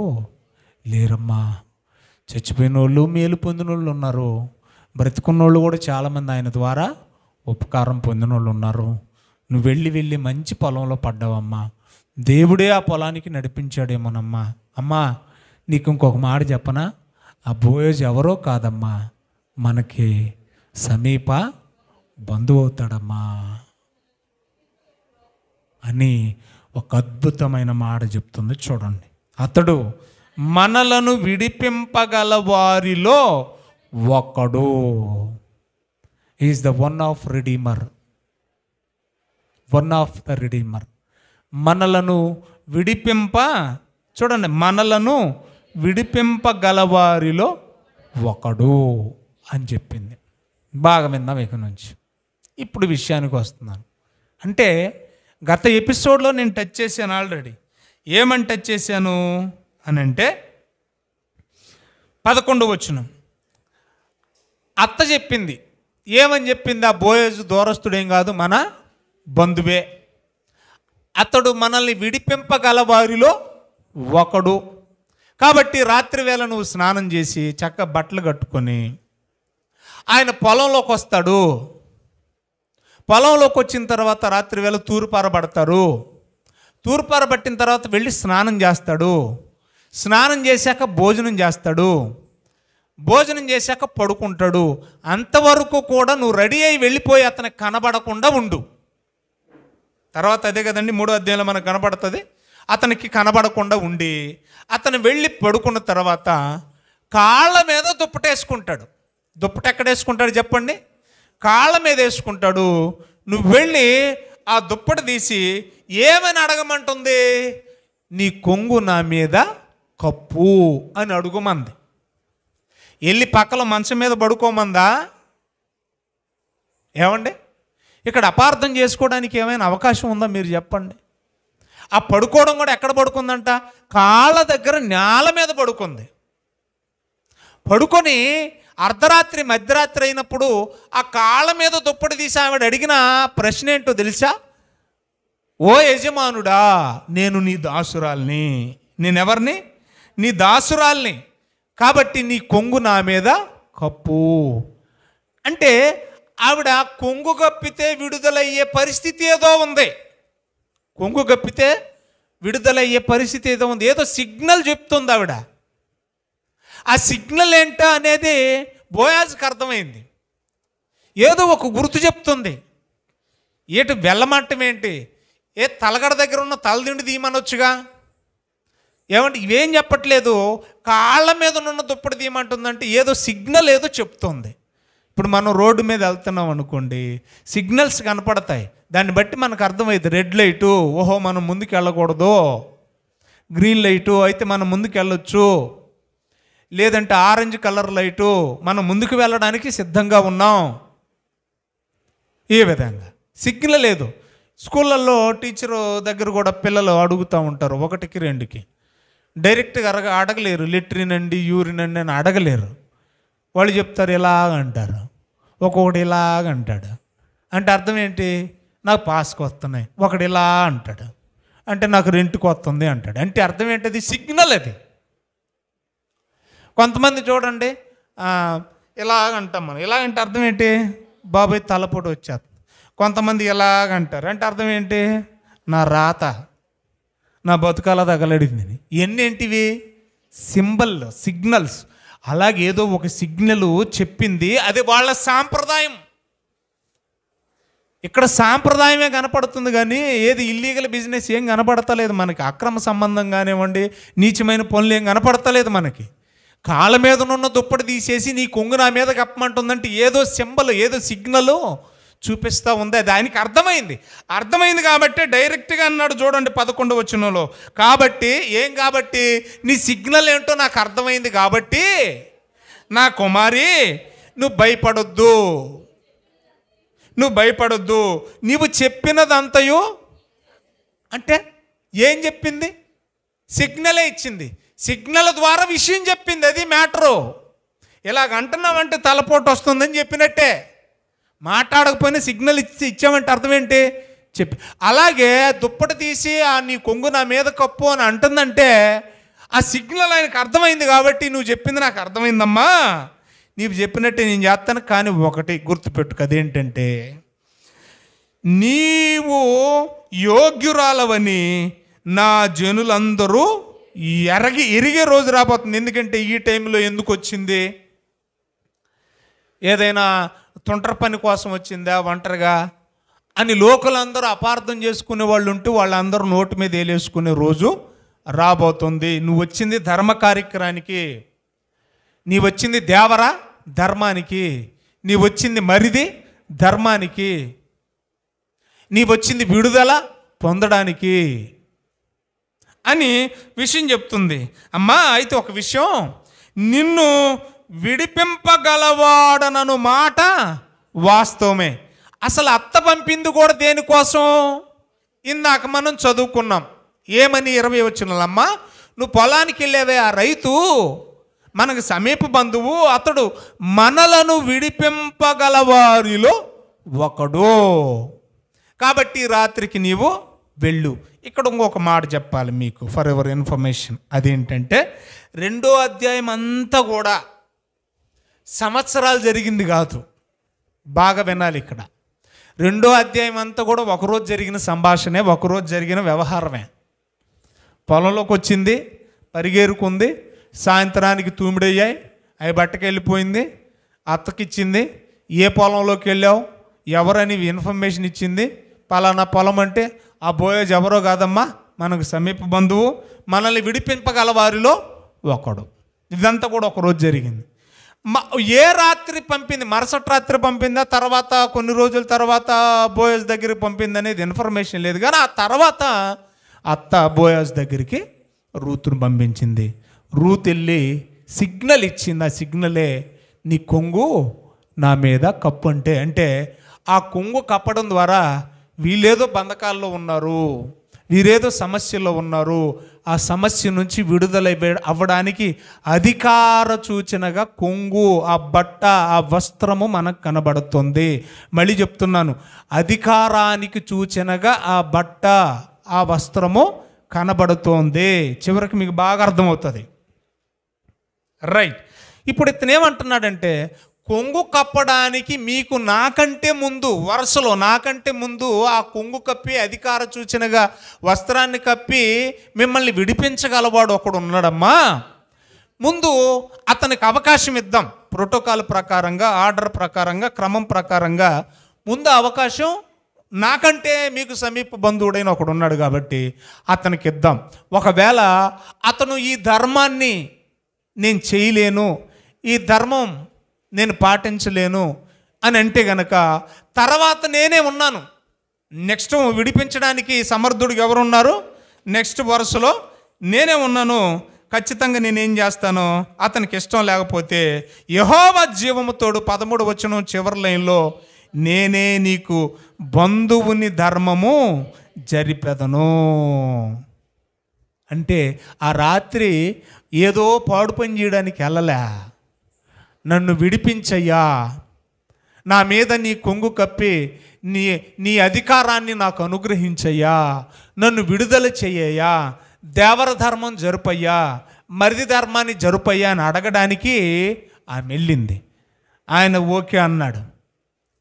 లేరమ్మా. చచ్చిపోయిన వాళ్ళు మేలు పొందిన వాళ్ళు ఉన్నారు, బ్రతికున్న వాళ్ళు కూడా చాలామంది ఆయన ద్వారా ఉపకారం పొందిన వాళ్ళు ఉన్నారు. నువ్వు వెళ్ళి మంచి పొలంలో పడ్డావమ్మా, దేవుడే ఆ పొలానికి నడిపించాడేమోనమ్మా. అమ్మా నీకు ఇంకొక మాట చెప్పనా, ఆ బోయోజు ఎవరో కాదమ్మా, మనకి సమీప బంధువు అవుతాడమ్మా అని ఒక అద్భుతమైన మాట చెప్తుంది. చూడండి, అతడు మనలను విడిపింపగల వారిలో ఒకడు. Is the one of the redeemer. మనలను చూడండి, మనలను విడిపింపగలవారిలో ఒకడు అని చెప్పింది. బాగా విన్నాం ఇక నుంచి. ఇప్పుడు విషయానికి వస్తున్నాను. అంటే గత ఎపిసోడ్లో నేను టచ్ చేశాను ఆల్రెడీ. ఏమని టచ్ చేశాను అని అంటే 11వ వచనం అత్త చెప్పింది. ఏమని చెప్పింది? ఆ బోయజు దూరస్తుడేం కాదు, మన బంధువే. అతడు మనల్ని విడిపింపగల వారిలో ఒకడు. కాబట్టి రాత్రి వేళ నువ్వు స్నానం చేసి చక్కగా బట్టలు కట్టుకొని ఆయన పొలంలోకి వస్తాడు. పొలంలోకి వచ్చిన తర్వాత రాత్రి వేళ తూర్పారబడతారు. తూర్పారబట్టిన తర్వాత వెళ్ళి స్నానం చేస్తాడు. స్నానం చేశాక భోజనం చేస్తాడు. భోజనం చేశాక పడుకుంటాడు. అంతవరకు కూడా నువ్వు రెడీ అయి వెళ్ళిపోయి అతనికి కనబడకుండా ఉండు. తర్వాత అదే కదండి 3వ అధ్యాయంలో మనకు కనబడుతుంది. అతనికి కనబడకుండా ఉండి అతను వెళ్ళి పడుకున్న తర్వాత కాళ్ళ మీద దుప్పటేసుకుంటాడు. దుప్పట ఎక్కడ వేసుకుంటాడు చెప్పండి? కాళ్ళ మీద వేసుకుంటాడు. నువ్వు వెళ్ళి ఆ దుప్పటి తీసి ఏమని అడగమంటుంది? నీ కొంగు నా మీద కప్పు అని అడుగుమంది. వెళ్ళి పక్కలో మంచం మీద పడుకోమందా? ఏమండి, ఇక్కడ అపార్థం చేసుకోవడానికి ఏమైనా అవకాశం ఉందా మీరు చెప్పండి? ఆ పడుకోవడం కూడా ఎక్కడ పడుకుందంట? కాళ్ళ దగ్గర నేల మీద పడుకుంది. పడుకొని అర్ధరాత్రి మధ్యరాత్రి అయినప్పుడు ఆ కాళ్ళ మీద దుప్పటి తీసి ఆవిడ అడిగిన ప్రశ్న ఏంటో తెలుసా? ఓ యజమానుడా, నేను నీ దాసురాల్ని. నేనెవరిని? నీ దాసురాల్ని. కాబట్టి నీ కొంగు నా మీద కప్పు. అంటే ఆవిడ కొంగు కప్పితే విడుదలయ్యే పరిస్థితి ఏదో ఉంది. కొంగు కప్పితే విడుదలయ్యే పరిస్థితి ఏదో ఉంది. ఏదో సిగ్నల్ చెప్తుంది ఆవిడ. ఆ సిగ్నల్ ఏంటో అనేది బోయాజ్కి అర్థమైంది. ఏదో ఒక గుర్తు చెప్తుంది. ఏటి వెళ్ళమంటం ఏంటి? తలగడ దగ్గర ఉన్న తలదిండి తీయమనొచ్చుగా. ఏమంటే ఇవేం చెప్పట్లేదు. కాళ్ళ మీద ఉన్న దుప్పటి తీయమంటుందంటే ఏదో సిగ్నల్ ఏదో చెప్తుంది. ఇప్పుడు మనం రోడ్డు మీద వెళ్తున్నాం అనుకోండి, సిగ్నల్స్ కనపడతాయి. దాన్ని బట్టి మనకు అర్థమవుతుంది. రెడ్ లైటు, ఓహో మనం ముందుకు వెళ్ళకూడదు. గ్రీన్ లైటు అయితే మనం ముందుకు వెళ్ళొచ్చు. లేదంటే ఆరెంజ్ కలర్ లైటు, మనం ముందుకు వెళ్ళడానికి సిద్ధంగా ఉన్నాం. ఏ విధంగా సిగ్నల్ లేదు. స్కూళ్ళల్లో టీచరు దగ్గర కూడా పిల్లలు అడుగుతూ ఉంటారు 1కి 2కి. డైరెక్ట్గా అడగలేరు. లెట్రిన్ అండి, యూరిన్ అండి అని అడగలేరు. వాళ్ళు చెప్తారు ఇలాగంటారు, ఒక్కొక్కటి ఇలాగంటాడు. అంటే అర్థం ఏంటి? నాకు పాస్కి వస్తున్నాయి. ఒకడు ఇలా అంటాడు, అంటే నాకు రెంట్కి వస్తుంది అంటాడు. అంటే అర్థం ఏంటది? సిగ్నల్ అది. కొంతమంది చూడండి ఇలాగంటాం మనం. ఇలాగంటే అర్థం ఏంటి? బాబాయ్ తలపోటు వచ్చేస్తుంది. కొంతమంది ఇలాగంటారు, అంటే అర్థం ఏంటి? నా రాత, నా బతుకాల తగలడింది. ఎన్నేంటివి? Symbol, signals. అలాగే ఏదో ఒక సిగ్నల్ చెప్పింది. అది వాళ్ళ సాంప్రదాయం. ఇక్కడ సాంప్రదాయమే కనపడుతుంది కానీ ఏది ఇల్లీగల్ బిజినెస్ ఏం కనపడతలేదు మనకి. అక్రమ సంబంధం కానివ్వండి, నీచమైన పనులు ఏం కనపడతలేదు మనకి. కాళ్ళ మీద ఉన్న దుప్పటి తీసేసి నీ కొంగు నా మీద కప్పమంటుందంటే ఏదో సింబల్, ఏదో సిగ్నల్ చూపిస్తూ ఉంది. దానికి అర్థమైంది కాబట్టి డైరెక్ట్గా అన్నాడు. చూడండి 11వ వచనంలో, కాబట్టి ఏం? కాబట్టి నీ సిగ్నల్ ఏంటో నాకు అర్థమైంది కాబట్టి నా కుమారి నువ్వు భయపడొద్దు. నీవు చెప్పినదంతయు, అంటే ఏం చెప్పింది? సిగ్నలే ఇచ్చింది. సిగ్నల్ ద్వారా విషయం చెప్పింది. అది మ్యాటరు. ఇలాగ అంటున్నామంటే తలపోటు వస్తుందని చెప్పినట్టే. మాట్లాడకపోయినా సిగ్నల్ ఇచ్చామంటే అర్థం ఏంటి? చెప్పి. అలాగే దుప్పటి తీసి నీ కొంగు నా మీద కప్పు అని అంటుందంటే ఆ సిగ్నల్ ఆయనకు అర్థమైంది కాబట్టి నువ్వు చెప్పింది నాకు అర్థమైందమ్మా, నీవు చెప్పినట్టే నేను చేస్తాను. కానీ ఒకటి గుర్తుపెట్టుకు, అదేంటంటే నీవు యోగ్యురాలవని నా జనులందరూ ఎరిగే రోజు రాబోతుంది. ఎందుకంటే ఈ టైంలో ఎందుకు వచ్చింది? ఏదైనా తొంటరి పని కోసం వచ్చిందా ఒంటరిగా అని లోకలందరూ అపార్థం చేసుకునే వాళ్ళు ఉంటూ వాళ్ళందరూ నోటి మీద వేలేసుకునే రోజు రాబోతుంది. నువ్వు వచ్చింది ధర్మ కార్యక్రమానికి, నీ వచ్చింది దేవర ధర్మానికి, నీ వచ్చింది మరిది ధర్మానికి, నీ వచ్చింది విడుదల పొందడానికి అని విషయం చెప్తుంది. అమ్మా అయితే ఒక విషయం, నిన్ను విడిపింపగలవాడనను మాట వాస్తవమే. అసలు అత్త పంపింది కూడా దేనికోసం? ఇందాక మనం చదువుకున్నాం. ఏమని? 20వ వచనంలో, అమ్మా నువ్వు పొలానికి వెళ్ళేవే, ఆ రైతు మనకు సమీప బంధువు, అతడు మనలను విడిపింపగలవారిలో ఒకడు, కాబట్టి రాత్రికి నీవు వెళ్ళు. ఇక్కడ ఇంకొక మాట చెప్పాలి మీకు ఫర్ ఎవర్ ఇన్ఫర్మేషన్. అదేంటంటే 2వ అధ్యాయం అంతా కూడా సంవత్సరాలు జరిగింది కాదు. బాగా వినాలి ఇక్కడ. 2వ అధ్యాయం అంతా కూడా ఒకరోజు జరిగిన సంభాషణే, ఒకరోజు జరిగిన వ్యవహారమే. పొలంలోకి వచ్చింది, పరిగేరుకుంది, సాయంత్రానికి తూమిడయ్యాయి, అవి బట్టకెళ్ళిపోయింది, అత్తకిచ్చింది. ఏ పొలంలోకి వెళ్ళావు, ఎవరని ఇన్ఫర్మేషన్ ఇచ్చింది. పలానా పొలం అంటే ఆ బోయేజ్ ఎవరో కాదమ్మా, మనకు సమీప బంధువు, మనల్ని విడిపింపగల వారిలో ఒకడు. ఇదంతా కూడా ఒకరోజు జరిగింది. ఏ రాత్రి పంపింది, మరుసటి రాత్రి పంపిందా, తర్వాత కొన్ని రోజుల తర్వాత బోయజ్ దగ్గరికి పంపింది అనేది ఇన్ఫర్మేషన్ లేదు. కానీ ఆ తర్వాత అత్త బోయజ్ దగ్గరికి రూతును పంపించింది. రూత్ వెళ్ళి సిగ్నల్ ఇచ్చింది. ఆ సిగ్నలే నీ కొంగు నా మీద కప్పు. అంటే ఆ కొంగు కప్పడం ద్వారా వీళ్ళేదో బంధకాల్లో ఉన్నారు, వీరేదో సమస్యలో ఉన్నారు, ఆ సమస్య నుంచి విడుదల అవ్వడానికి అధికార సూచనగా కొంగు, ఆ బట్ట, ఆ వస్త్రము మనకు కనబడుతుంది. మళ్ళీ చెప్తున్నాను, అధికారానికి సూచనగా ఆ బట్ట, ఆ వస్త్రము కనబడుతోంది. చివరికి మీకు బాగా అర్థమవుతుంది. రైట్. ఇప్పుడు ఇతను ఏమంటున్నాడంటే, కొంగు కప్పడానికి మీకు నాకంటే ముందు, వరుసలో నాకంటే ముందు ఆ కొంగు కప్పి అధికార సూచనగా వస్త్రాన్ని కప్పి మిమ్మల్ని విడిపించగలవాడు ఒకడు ఉన్నాడమ్మా. ముందు అతనికి అవకాశం ఇద్దాం. ప్రోటోకాల్ ప్రకారంగా, ఆర్డర్ ప్రకారంగా, క్రమం ప్రకారంగా ముందు అవకాశం నాకంటే మీకు సమీప బంధువుడైన ఒకడు ఉన్నాడు కాబట్టి అతనికి ఇద్దాం. ఒకవేళ అతను ఈ ధర్మాన్ని నేను చేయలేను, ఈ ధర్మం నేను పాటించలేను అని అంటే గనక తర్వాత నేనే ఉన్నాను, నెక్స్ట్ విడిపించడానికి సమర్థుడికి ఎవరున్నారు, నెక్స్ట్ వరుసలో నేనే ఉన్నాను, ఖచ్చితంగా నేనేం చేస్తాను, అతనికి ఇష్టం లేకపోతే యెహోవా జీవము తోడు 13వ వచనం చివరి లైన్లో నేనే నీకు బంధువుని ధర్మము జరిపెదను. అంటే ఆ రాత్రి ఏదో పాడు పని చేయడానికి వెళ్ళలే, నన్ను విడిపించయ్యా, నా మీద నీ కొంగు కప్పి నీ అధికారాన్ని నాకు అనుగ్రహించయ్యా, నన్ను విడుదల చెయ్యయ్యా, దేవర ధర్మం జరుపయ్యా, మరిది ధర్మాన్ని జరుపయ్యా అని అడగడానికి ఆమె వెళ్ళింది. ఆయన ఓకే అన్నాడు.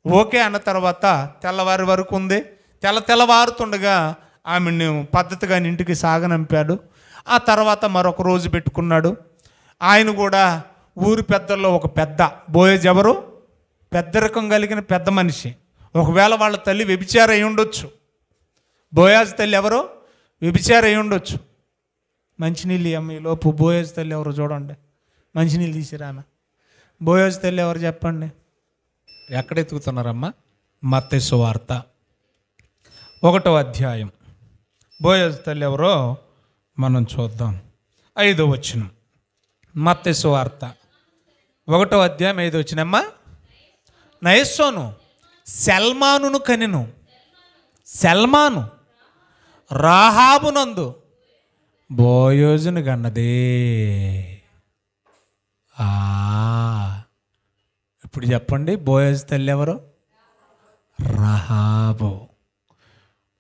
ఓకే అన్న తర్వాత తెల్లవారి వరకు ఉంది. తెల్లవారుతుండగా ఆమెను పద్ధతిగా ఇంటికి సాగనంపాడు. ఆ తర్వాత మరొక రోజు పెట్టుకున్నాడు. ఆయన కూడా ఊరి పెద్దల్లో ఒక పెద్ద, బోయజ్ ఎవరు, పెద్దరికం కలిగిన పెద్ద మనిషి. ఒకవేళ వాళ్ళ తల్లి వ్యభిచారి అయి ఉండొచ్చు. బోయాజ్ తల్లి ఎవరో వ్యభిచారి అయి ఉండొచ్చు. మంచినీళ్ళు అమ్మ ఈ లోపు బోయాజ్ తల్లి ఎవరు చూడండి, మంచినీళ్ళు తీసిరామె. బోయాజ్ తల్లి ఎవరు చెప్పండి? ఎక్కడ ఎత్తుకుతున్నారమ్మా? మత్తయి సువార్త 1వ అధ్యాయం. బోయాజ్ తల్లి ఎవరో మనం చూద్దాం. 5వ వచనం. మత్తయి సువార్త 1వ అధ్యాయం 5వ వచనమ్మా. నయస్సోను సల్మానును కనెను. సల్మాను రాహాబునందు బోయోజును గన్నదే. ఇప్పుడు చెప్పండి, బోయోజు తల్లి ఎవరు? రాహాబు.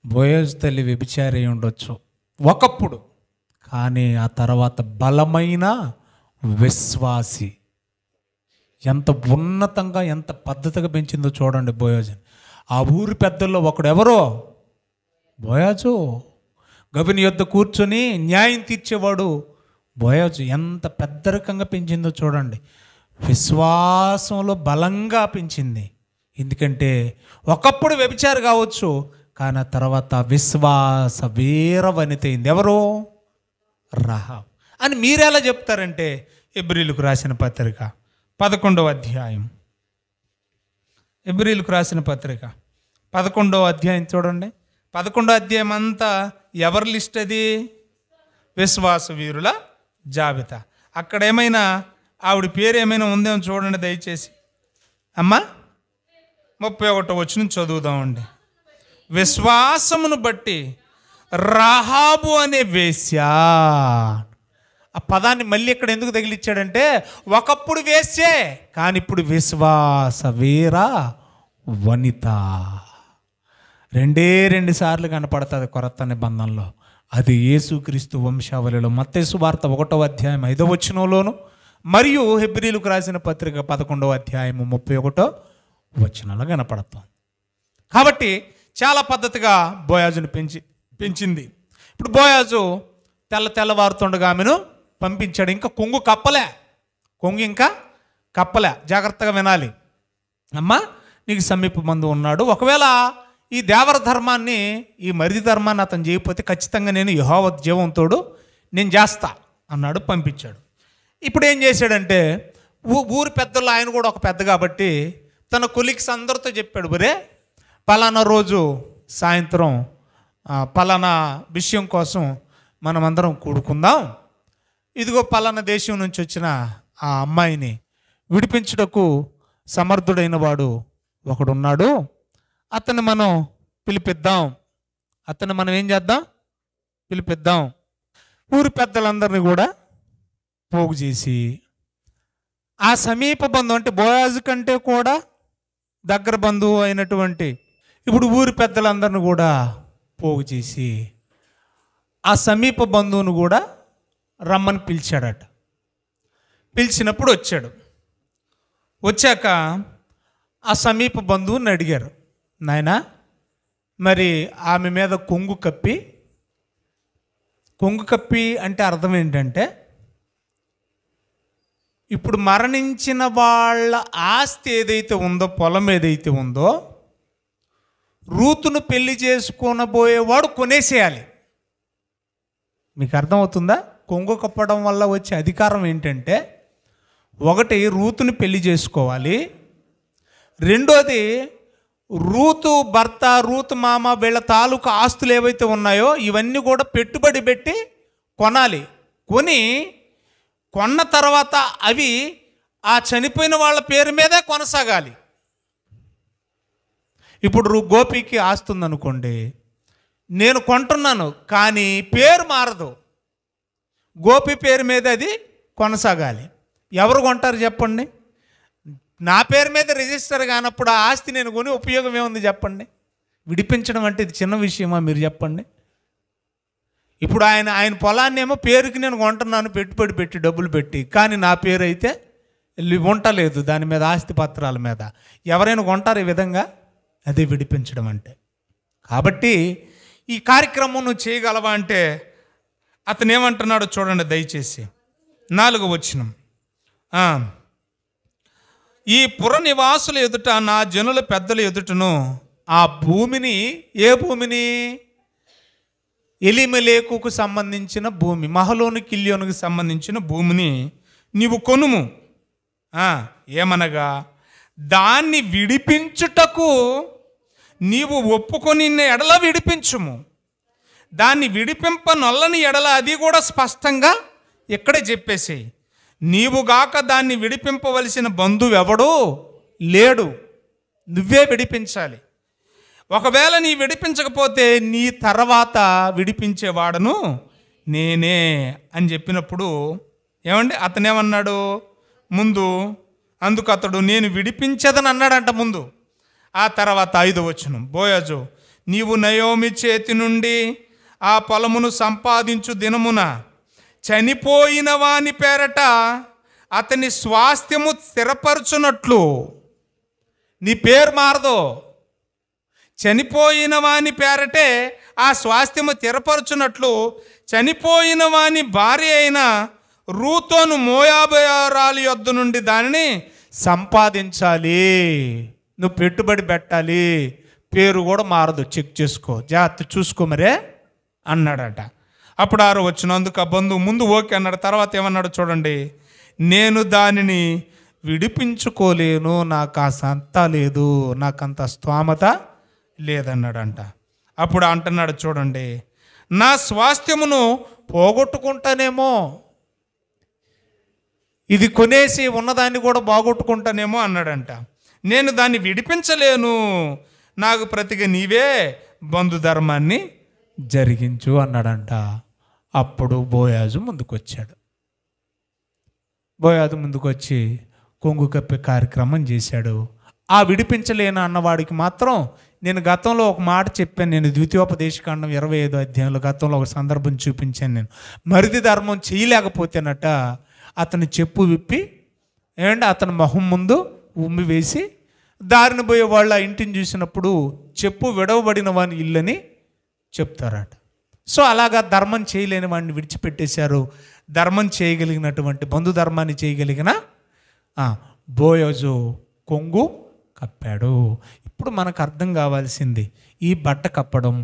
బోయోజు తల్లి వ్యభిచారి ఉండొచ్చు ఒకప్పుడు, కానీ ఆ తర్వాత బలమైన విశ్వాసి. ఎంత ఉన్నతంగా, ఎంత పద్ధతిగా పెంచిందో చూడండి బోయాజుని. ఆ ఊరి పెద్దల్లో ఒకడు ఎవరో బోయాజు. గవిని యొద్ద కూర్చొని న్యాయం తీర్చేవాడు బోయాజు. ఎంత పెద్దరికంగా పెంచిందో చూడండి. విశ్వాసంలో బలంగా పెంచింది. ఎందుకంటే ఒకప్పుడు వ్యభిచారి కావచ్చు, కానీ ఆ తర్వాత విశ్వాస వీర వనిత అయింది. ఎవరు? రాహాబు. అని మీరెలా చెప్తారంటే, హెబ్రీయులకు రాసిన పత్రిక 11వ అధ్యాయం. హెబ్రీయులకు రాసిన పత్రిక 11వ అధ్యాయం చూడండి. 11వ అధ్యాయం అంతా ఎవరి లిస్ట్ అది? విశ్వాస వీరుల జాబితా. అక్కడ ఏమైనా ఆవిడ పేరు ఏమైనా ఉందేమో చూడండి దయచేసి. అమ్మా 31వ వచనం చదువుదామండి. విశ్వాసమును బట్టి రాహాబు అనే వేశ్య. ఆ పదాన్ని మళ్ళీ ఇక్కడ ఎందుకు తగిలిచ్చాడంటే, ఒకప్పుడు వేశ్యే, కానీ ఇప్పుడు విశ్వాస వీర వనిత. 2 సార్లు కనపడుతుంది కొత్త నిబంధనలో. అది యేసుక్రీస్తు వంశావళిలో మత్తయి సువార్త 1వ అధ్యాయం 5వ వచనంలోను, మరియు హెబ్రీయులకు రాసిన పత్రిక 11వ అధ్యాయం 31వ వచనంలో కనపడుతుంది. కాబట్టి చాలా పద్ధతిగా బోయాజుని పెంచింది. ఇప్పుడు బోయాజు తెల్లవారుతుండగా ఆమెను పంపించాడు. ఇంకా కొంగు ఇంకా కప్పలే. జాగ్రత్తగా వినాలి అమ్మా. నీకు సమీప బంధువు ఉన్నాడు. ఒకవేళ ఈ దేవర ధర్మాన్ని, ఈ మరిది ధర్మాన్ని అతను చేయకపోతే ఖచ్చితంగా నేను యెహోవా జీవంతోడు నేను చేస్తా అన్నాడు. పంపించాడు. ఇప్పుడు ఏం చేశాడంటే, ఊరి పెద్దలు ఆయన కూడా ఒక పెద్ద కాబట్టి తన కొలీగ్స్ అందరితో చెప్పాడు, ఒరే పలానా రోజు సాయంత్రం పలానా విషయం కోసం మనమందరం కూడుకుందాం, ఇదిగో పలానా దేశం నుంచి వచ్చిన ఆ అమ్మాయిని విడిపించుటకు సమర్థుడైన వాడు ఒకడున్నాడు, అతన్ని మనం పిలిపిద్దాం, అతన్ని మనం ఏం చేద్దాం, పిలిపిద్దాం. ఊరి పెద్దలందరినీ కూడా పోగు చేసి ఆ సమీప బంధువు అంటే బోయాజు కంటే కూడా దగ్గర బంధువు అయినటువంటి ఇప్పుడు ఊరి పెద్దలందరిని కూడా పోగు చేసి ఆ సమీప బంధువును కూడా రమ్మని పిలిచాడట. పిలిచినప్పుడు వచ్చాడు. వచ్చాక ఆ సమీప బంధువుని అడిగారు, నాయనా మరి ఆమె మీద కొంగు కప్పి అంటే అర్థం ఏంటంటే ఇప్పుడు మరణించిన వాళ్ళ ఆస్తి ఏదైతే ఉందో, పొలం ఏదైతే ఉందో, రూతును పెళ్లి చేసుకోనబోయేవాడు కొనేసేయాలి. మీకు అర్థమవుతుందా? కొంగు కప్పడం వల్ల వచ్చే అధికారం ఏంటంటే, ఒకటి రూతుని పెళ్లి చేసుకోవాలి, రెండోది రూతు భర్త, రూతు మామ వీళ్ళ తాలూకు ఆస్తులు ఏవైతే ఉన్నాయో ఇవన్నీ కూడా పెట్టుబడి పెట్టి కొనాలి. కొన్న తర్వాత అవి ఆ చనిపోయిన వాళ్ళ పేరు మీదే కొనసాగాలి. ఇప్పుడు గోపికి ఆస్తి ఉందనుకోండి, నేను కొంటున్నాను కానీ పేరు మారదు, గోపి పేరు మీద అది కొనసాగాలి. ఎవరు కొంటారు చెప్పండి? నా పేరు మీద రిజిస్టర్ కానప్పుడు ఆ ఆస్తి నేను కొని ఉపయోగం ఏముంది చెప్పండి? విడిపించడం అంటే ఇది చిన్న విషయమా మీరు చెప్పండి? ఇప్పుడు ఆయన పొలాన్ని ఏమో పేరుకి నేను కొంటున్నాను, పెట్టుబడి పెట్టి డబ్బులు పెట్టి, కానీ నా పేరు అయితే ఉండలేదు దాని మీద, ఆస్తి పత్రాల మీద. ఎవరైనా కొంటారు ఈ విధంగా? అదే విడిపించడం అంటే. కాబట్టి ఈ కార్యక్రమం నువ్వు చేయగలవా అంటే అతను ఏమంటున్నాడో చూడండి దయచేసి. 4వ వచనం, ఈ పుర నివాసుల ఎదుట నా జనుల పెద్దల ఎదుటను ఆ భూమిని, ఏ భూమిని? ఎలీమెలెకుకు సంబంధించిన భూమి, మహలోను కిల్యోనుకు సంబంధించిన భూమిని నీవు కొనుము. ఏమనగా దాన్ని విడిపించుటకు నీవు ఒప్పుకొని ఎడల విడిపించుము, దాన్ని విడిపింపనొల్లని ఎడల, అది కూడా స్పష్టంగా ఇక్కడే చెప్పేసేయి, నీవుగాక దాన్ని విడిపింపవలసిన బంధువు ఎవడూ లేడు, నువ్వే విడిపించాలి. ఒకవేళ నీ విడిపించకపోతే నీ తర్వాత విడిపించేవాడను నేనే అని చెప్పినప్పుడు ఏమండి అతనేమన్నాడు ముందు? అందుకు అతడు నేను విడిపించదని అన్నాడంట ముందు. ఆ తర్వాత 5వ వచనం, బోయజు నీవు నయోమి చేతి నుండి ఆ పొలమును సంపాదించు దినమున చనిపోయిన వాని పేరట అతని స్వాస్థ్యము స్థిరపరచునట్లు, నీ పేరు మారదు, చనిపోయిన వాని పేరటే ఆ స్వాస్థ్యము స్థిరపరచునట్లు చనిపోయిన వాని భార్య అయిన రూతోను మోయాబురాలి యొద్ద నుండి దానిని సంపాదించాలి. నువ్వు పెట్టుబడి పెట్టాలి, పేరు కూడా మారదు, చెక్ చేసుకో, జాగ్రత్త చూసుకో మరే అన్నాడట. అప్పుడు 6వ వచనం, అందుకు ఆ బంధువు ముందు ఓకే అన్నాడు, తర్వాత ఏమన్నాడు చూడండి, నేను దానిని విడిపించుకోలేను, నాకు ఆ సంత లేదు, నాకంత స్తోమత లేదన్నాడంట. అప్పుడు అంటున్నాడు చూడండి, నా స్వాస్థ్యమును పోగొట్టుకుంటానేమో, ఇది కొనేసి ఉన్నదాన్ని కూడా బాగొట్టుకుంటానేమో అన్నాడంట. నేను దాన్ని విడిపించలేను, నాకు ప్రతిగా నీవే బంధుధర్మాన్ని జరిగించు అన్నాడంట. అప్పుడు బోయాజు ముందుకొచ్చాడు. బోయాజు ముందుకొచ్చి కొంగు కప్పే కార్యక్రమం చేశాడు. ఆ విడిపించలేను అన్నవాడికి మాత్రం నేను గతంలో ఒక మాట చెప్పాను, నేను ద్వితీయోపదేశకాండం 25వ అధ్యాయంలో గతంలో ఒక సందర్భం చూపించాను. నేను మరిది ధర్మం చేయలేకపోతేనట అతని చెప్పు విప్పి అతని మొహం ముందు ఉమ్మి వేసి దారిని పోయే వాళ్ళు ఆ ఇంటిని చూసినప్పుడు చెప్పు విడవబడిన వాని ఇల్లని చెప్తారట. సో అలాగా ధర్మం చేయలేని వాడిని విడిచిపెట్టేశారు. ధర్మం చేయగలిగినటువంటి బంధుధర్మాన్ని చేయగలిగిన బోయజు కొంగు కప్పాడు. ఇప్పుడు మనకు అర్థం కావాల్సింది, ఈ బట్ట కప్పడం,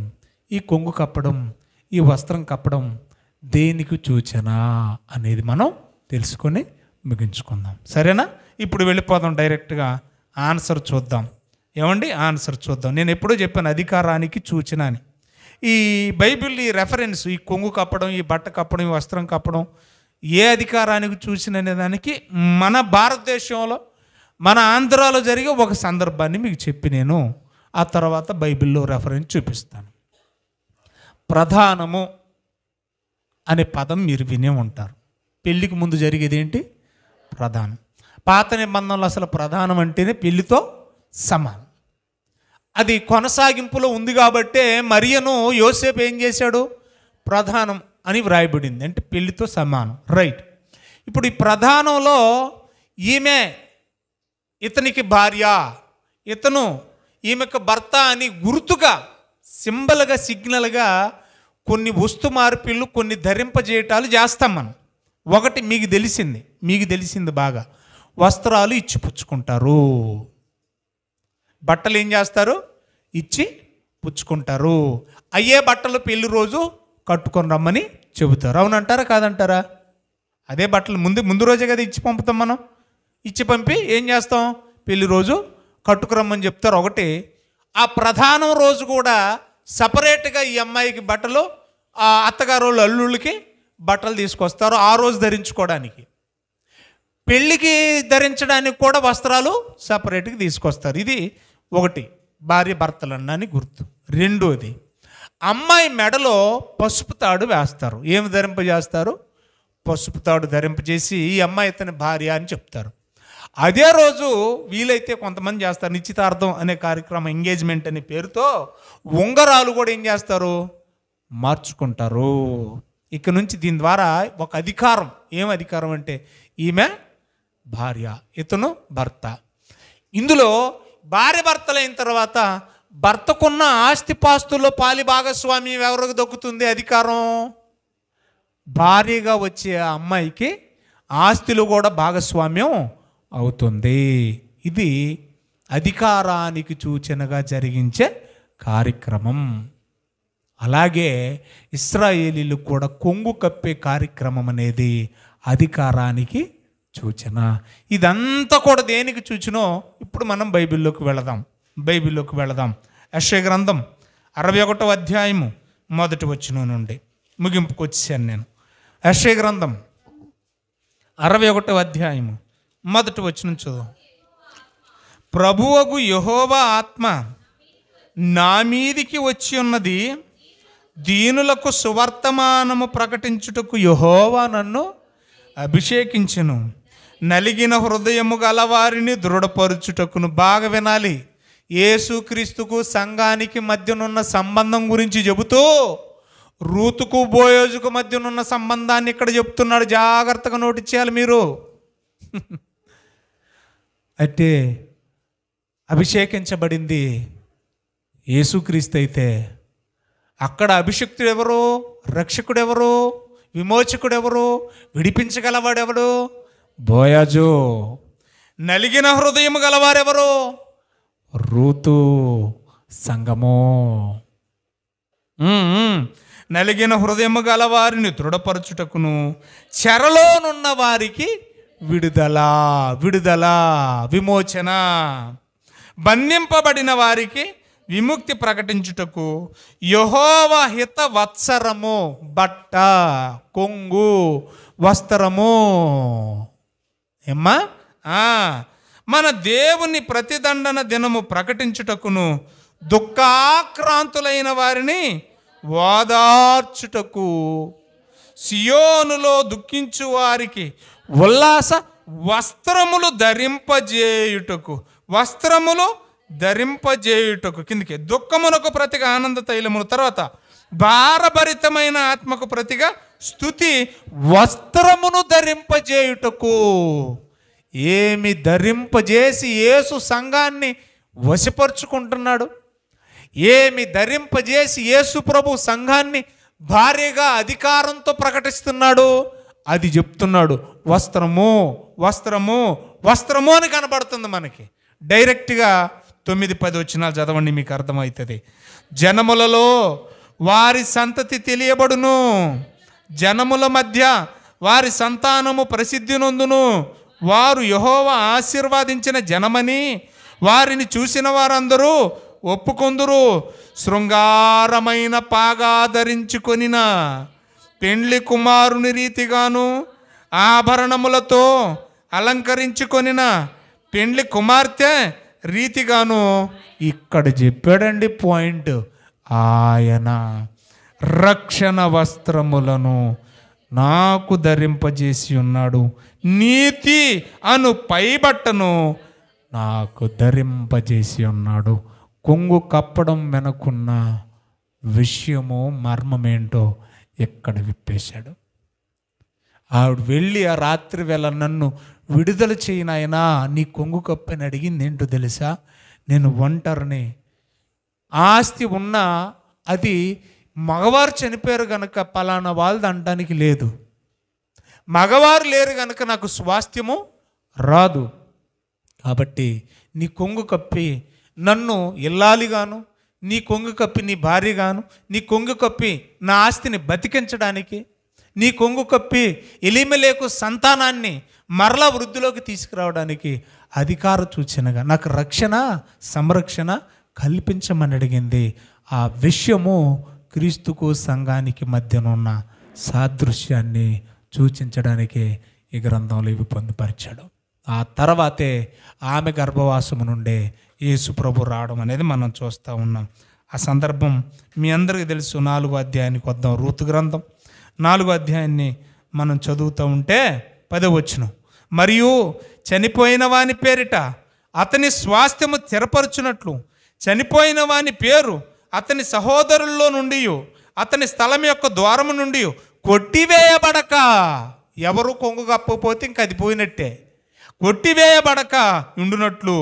ఈ కొంగు కప్పడం, ఈ వస్త్రం కప్పడం దేనికి సూచన అనేది మనం తెలుసుకొని ముగించుకుందాం. సరేనా? ఇప్పుడు వెళ్ళిపోదాం, డైరెక్ట్గా ఆన్సర్ చూద్దాం. ఏమండి, ఆన్సర్ చూద్దాం. నేను ఎప్పుడూ చెప్పాను అధికారానికి సూచన అని. ఈ బైబిల్ ఈ రెఫరెన్స్, ఈ కొంగు కప్పడం, ఈ బట్ట కప్పడం, ఈ వస్త్రం కప్పడం ఏ అధికారానికి సూచన అనే దానికి మన భారతదేశంలో, మన ఆంధ్రాలో జరిగే ఒక సందర్భాన్ని మీకు చెప్పి నేను ఆ తర్వాత బైబిల్లో రెఫరెన్స్ చూపిస్తాను. ప్రధానము అనే పదం మీరు వినే ఉంటారు. పెళ్ళికి ముందు జరిగేది ఏంటి? ప్రధానం. పాత నిబంధనలు అసలు ప్రధానం అంటేనే పెళ్లితో సమానం. అది కొనసాగింపులో ఉంది కాబట్టే మరియను యోసేపు ఏం చేశాడు? ప్రధానం అని వ్రాయబడింది, అంటే పెళ్లితో సమానం. రైట్. ఇప్పుడు ఈ ప్రధానంలో ఈమె ఇతనికి భార్య, ఇతను ఈమెకు భర్త అని గుర్తుగా, సింబల్గా, సిగ్నల్గా కొన్ని వస్తు మార్పిళ్ళు, కొన్ని ధరింపజేయటాలు చేస్తాం మనం. ఒకటి మీకు తెలిసింది బాగా, వస్త్రాలు ఇచ్చి పుచ్చుకుంటారు. బట్టలు ఏం చేస్తారు? ఇచ్చి పుచ్చుకుంటారు. అయ్యే బట్టలు పెళ్లి రోజు కట్టుకొని రమ్మని చెబుతారు. అవునంటారా కాదంటారా? అదే బట్టలు ముందు రోజే కదా ఇచ్చి పంపుతాం మనం. ఇచ్చి పంపి ఏం చేస్తాం? పెళ్లి రోజు కట్టుకురమ్మని చెప్తారు. ఒకటి. ఆ ప్రధానం రోజు కూడా సపరేట్గా ఈ అమ్మాయికి బట్టలు, ఆ అత్తగారు వాళ్ళు అల్లుళ్ళకి బట్టలు తీసుకొస్తారు ఆ రోజు ధరించుకోవడానికి. పెళ్ళికి ధరించడానికి కూడా వస్త్రాలు సపరేట్గా తీసుకొస్తారు. ఇది ఒకటి, భార్య భర్తలన్నాని గుర్తు. రెండోది, అమ్మాయి మెడలో పసుపు తాడు వేస్తారు. ఏమి ధరింపజేస్తారు? పసుపు తాడు ధరింపజేసి ఈ అమ్మాయి ఇతని భార్య అని చెప్తారు. అదే రోజు వీలైతే కొంతమంది చేస్తారు నిశ్చితార్థం అనే కార్యక్రమం, ఎంగేజ్మెంట్ అనే పేరుతో ఉంగరాలు కూడా ఏం చేస్తారు? మార్చుకుంటారు. ఇక నుంచి దీని ద్వారా ఒక అధికారం. ఏం అధికారం అంటే ఈమె భార్య, ఇతను భర్త. ఇందులో భార్య భర్తలైన తర్వాత భర్తకున్న ఆస్తిపాస్తుల్లో పాలి భాగస్వామ్యం ఎవరికి దక్కుతుంది? అధికారం భార్యగా వచ్చే అమ్మాయికి ఆస్తిలో కూడా భాగస్వామ్యం అవుతుంది. ఇది అధికారానికి సూచనగా జరిగించే కార్యక్రమం. అలాగే ఇశ్రాయేలీలు కూడా కొంగు కప్పే కార్యక్రమం అనేది అధికారానికి సూచన. ఇదంతా కూడా దేనికి సూచనో ఇప్పుడు మనం బైబిల్లోకి వెళదాం. యెషయా గ్రంథం 61వ అధ్యాయము 1వ వచనం నుండి ముగింపుకు వచ్చాను నేను. యెషయా గ్రంథం 61వ అధ్యాయము 1వ వచనం చదువు. ప్రభువగు యెహోవా ఆత్మ నా మీదికి వచ్చి ఉన్నది, దీనులకు సువర్తమానము ప్రకటించుటకు యెహోవా నన్ను అభిషేకించెను, నలిగిన హృదయము గలవారిని దృఢపరుచుటకును. బాగా వినాలి. యేసుక్రీస్తుకు సంఘానికి మధ్యనున్న సంబంధం గురించి చెబుతూ రూతుకు బోయోజుకు మధ్యనున్న సంబంధాన్ని ఇక్కడ చెప్తున్నాడు. జాగ్రత్తగా నోట్ చేయాలి మీరు. అయితే అభిషేకించబడింది యేసుక్రీస్తు అయితే అక్కడ అభిషిక్తుడు ఎవరు? రక్షకుడు ఎవరు? విమోచకుడు ఎవరు? విడిపించగలవాడెవడు? బోయాజు. నలిగిన హృదయం గలవారెవరు? రూతు, సంఘము. నలిగిన హృదయము గలవారిని దృఢపరచుటకును, చెరలోనున్న వారికి విడుదల, విమోచన, బంధింపబడిన వారికి విముక్తి ప్రకటించుటకు యెహోవా హిత వత్సరము, బట్ట, కొంగు, వస్త్రము. ఏమ్మా? మన దేవుని ప్రతిదండన దినము ప్రకటించుటకును, దుఃఖాక్రాంతులైన వారిని ఓదార్చుటకు, సియోనులో దుఃఖించు వారికి ఉల్లాస వస్త్రములు ధరింపజేయుటకు, కిందికి దుఃఖమునకు ప్రతిగా ఆనంద తైలములు, తర్వాత భారభరితమైన ఆత్మకు ప్రతిగా స్తుతి వస్త్రమును ధరింపజేయుటకు. ఏమి ధరింపజేసి యేసు సంఘాన్ని వశపరుచుకుంటున్నాడు? ఏమి ధరింపజేసి యేసు ప్రభు సంఘాన్ని భార్యగా అధికారంతో ప్రకటిస్తున్నాడు? అది చెప్తున్నాడు. వస్త్రము అని కనబడుతుంది మనకి. డైరెక్ట్గా 9-10 వచనాలు చదవండి, మీకు అర్థమవుతుంది. జనములలో వారి సంతతి తెలియబడును, జనముల మధ్య వారి సంతానము ప్రసిద్ధి నొందును. వారు యెహోవా ఆశీర్వదించిన జనమని వారిని చూసిన వారందరూ ఒప్పుకొందురు. శృంగారమైన పాగా ధరించుకొనిన పెండ్లి కుమారుని రీతిగాను ఆభరణములతో అలంకరించుకొనిన పెండ్లి కుమార్తె రీతిగాను. ఇక్కడ చెప్పాడండి పాయింట్. ఆయన రక్షణ వస్త్రములను నాకు ధరింపజేసి ఉన్నాడు, నీతి అను పైబట్టను నాకు ధరింపజేసి ఉన్నాడు. కొంగు కప్పడం వెనకున్న విషయము మర్మమేంటో ఇక్కడ విప్పేశాడు. ఆవిడ వెళ్ళి ఆ రాత్రి వేళ నన్ను విడుదల చేయనాయనా, నీ కొంగు కప్పని అడిగింది ఏంటో తెలుసా? నేను ఒంటరిని, ఆస్తి ఉన్నా అది మగవారు చనిపోయారు కనుక పలానా వాళ్ళది అనడానికి లేదు, మగవారు లేరు కనుక నాకు స్వాస్థ్యము రాదు. కాబట్టి నీ కొంగు కప్పి నన్ను ఇల్లాలిగాను, నీ కొంగు కప్పి నీ భార్యగాను, నీ కొంగు కప్పి నా ఆస్తిని బతికించడానికి, నీ కొంగు కప్పి ఎలీమెలెకు సంతానాన్ని మరలా వృద్ధిలోకి తీసుకురావడానికి అధికార సూచనగా నాకు రక్షణ సంరక్షణ కల్పించమని అడిగింది. ఆ విషయము క్రీస్తుకు సంఘానికి మధ్యనున్న సాదృశ్యాన్ని సూచించడానికి ఈ గ్రంథంలో ఇవి పొందుపరిచాడు. ఆ తర్వాతే ఆమె గర్భవాసము నుండే యేసు ప్రభు రావడం అనేది మనం చూస్తూ ఉన్నాం. ఆ సందర్భం మీ అందరికీ తెలుసు. 4వ అధ్యాయానికి వద్దాం. రూతు గ్రంథం 4వ అధ్యాయాన్ని మనం చదువుతూ ఉంటే 10వ వచనం, మరియు చనిపోయిన వాని పేరిట అతని స్వాస్థ్యము స్థిరపరచునట్లు చనిపోయిన వాని పేరు అతని సహోదరుల్లో నుండి అతని స్థలం యొక్క ద్వారము నుండి కొట్టివేయబడక, ఎవరు కొంగు కప్పకపోతే ఇంక అది పోయినట్టే, కొట్టివేయబడక ఉండునట్లు,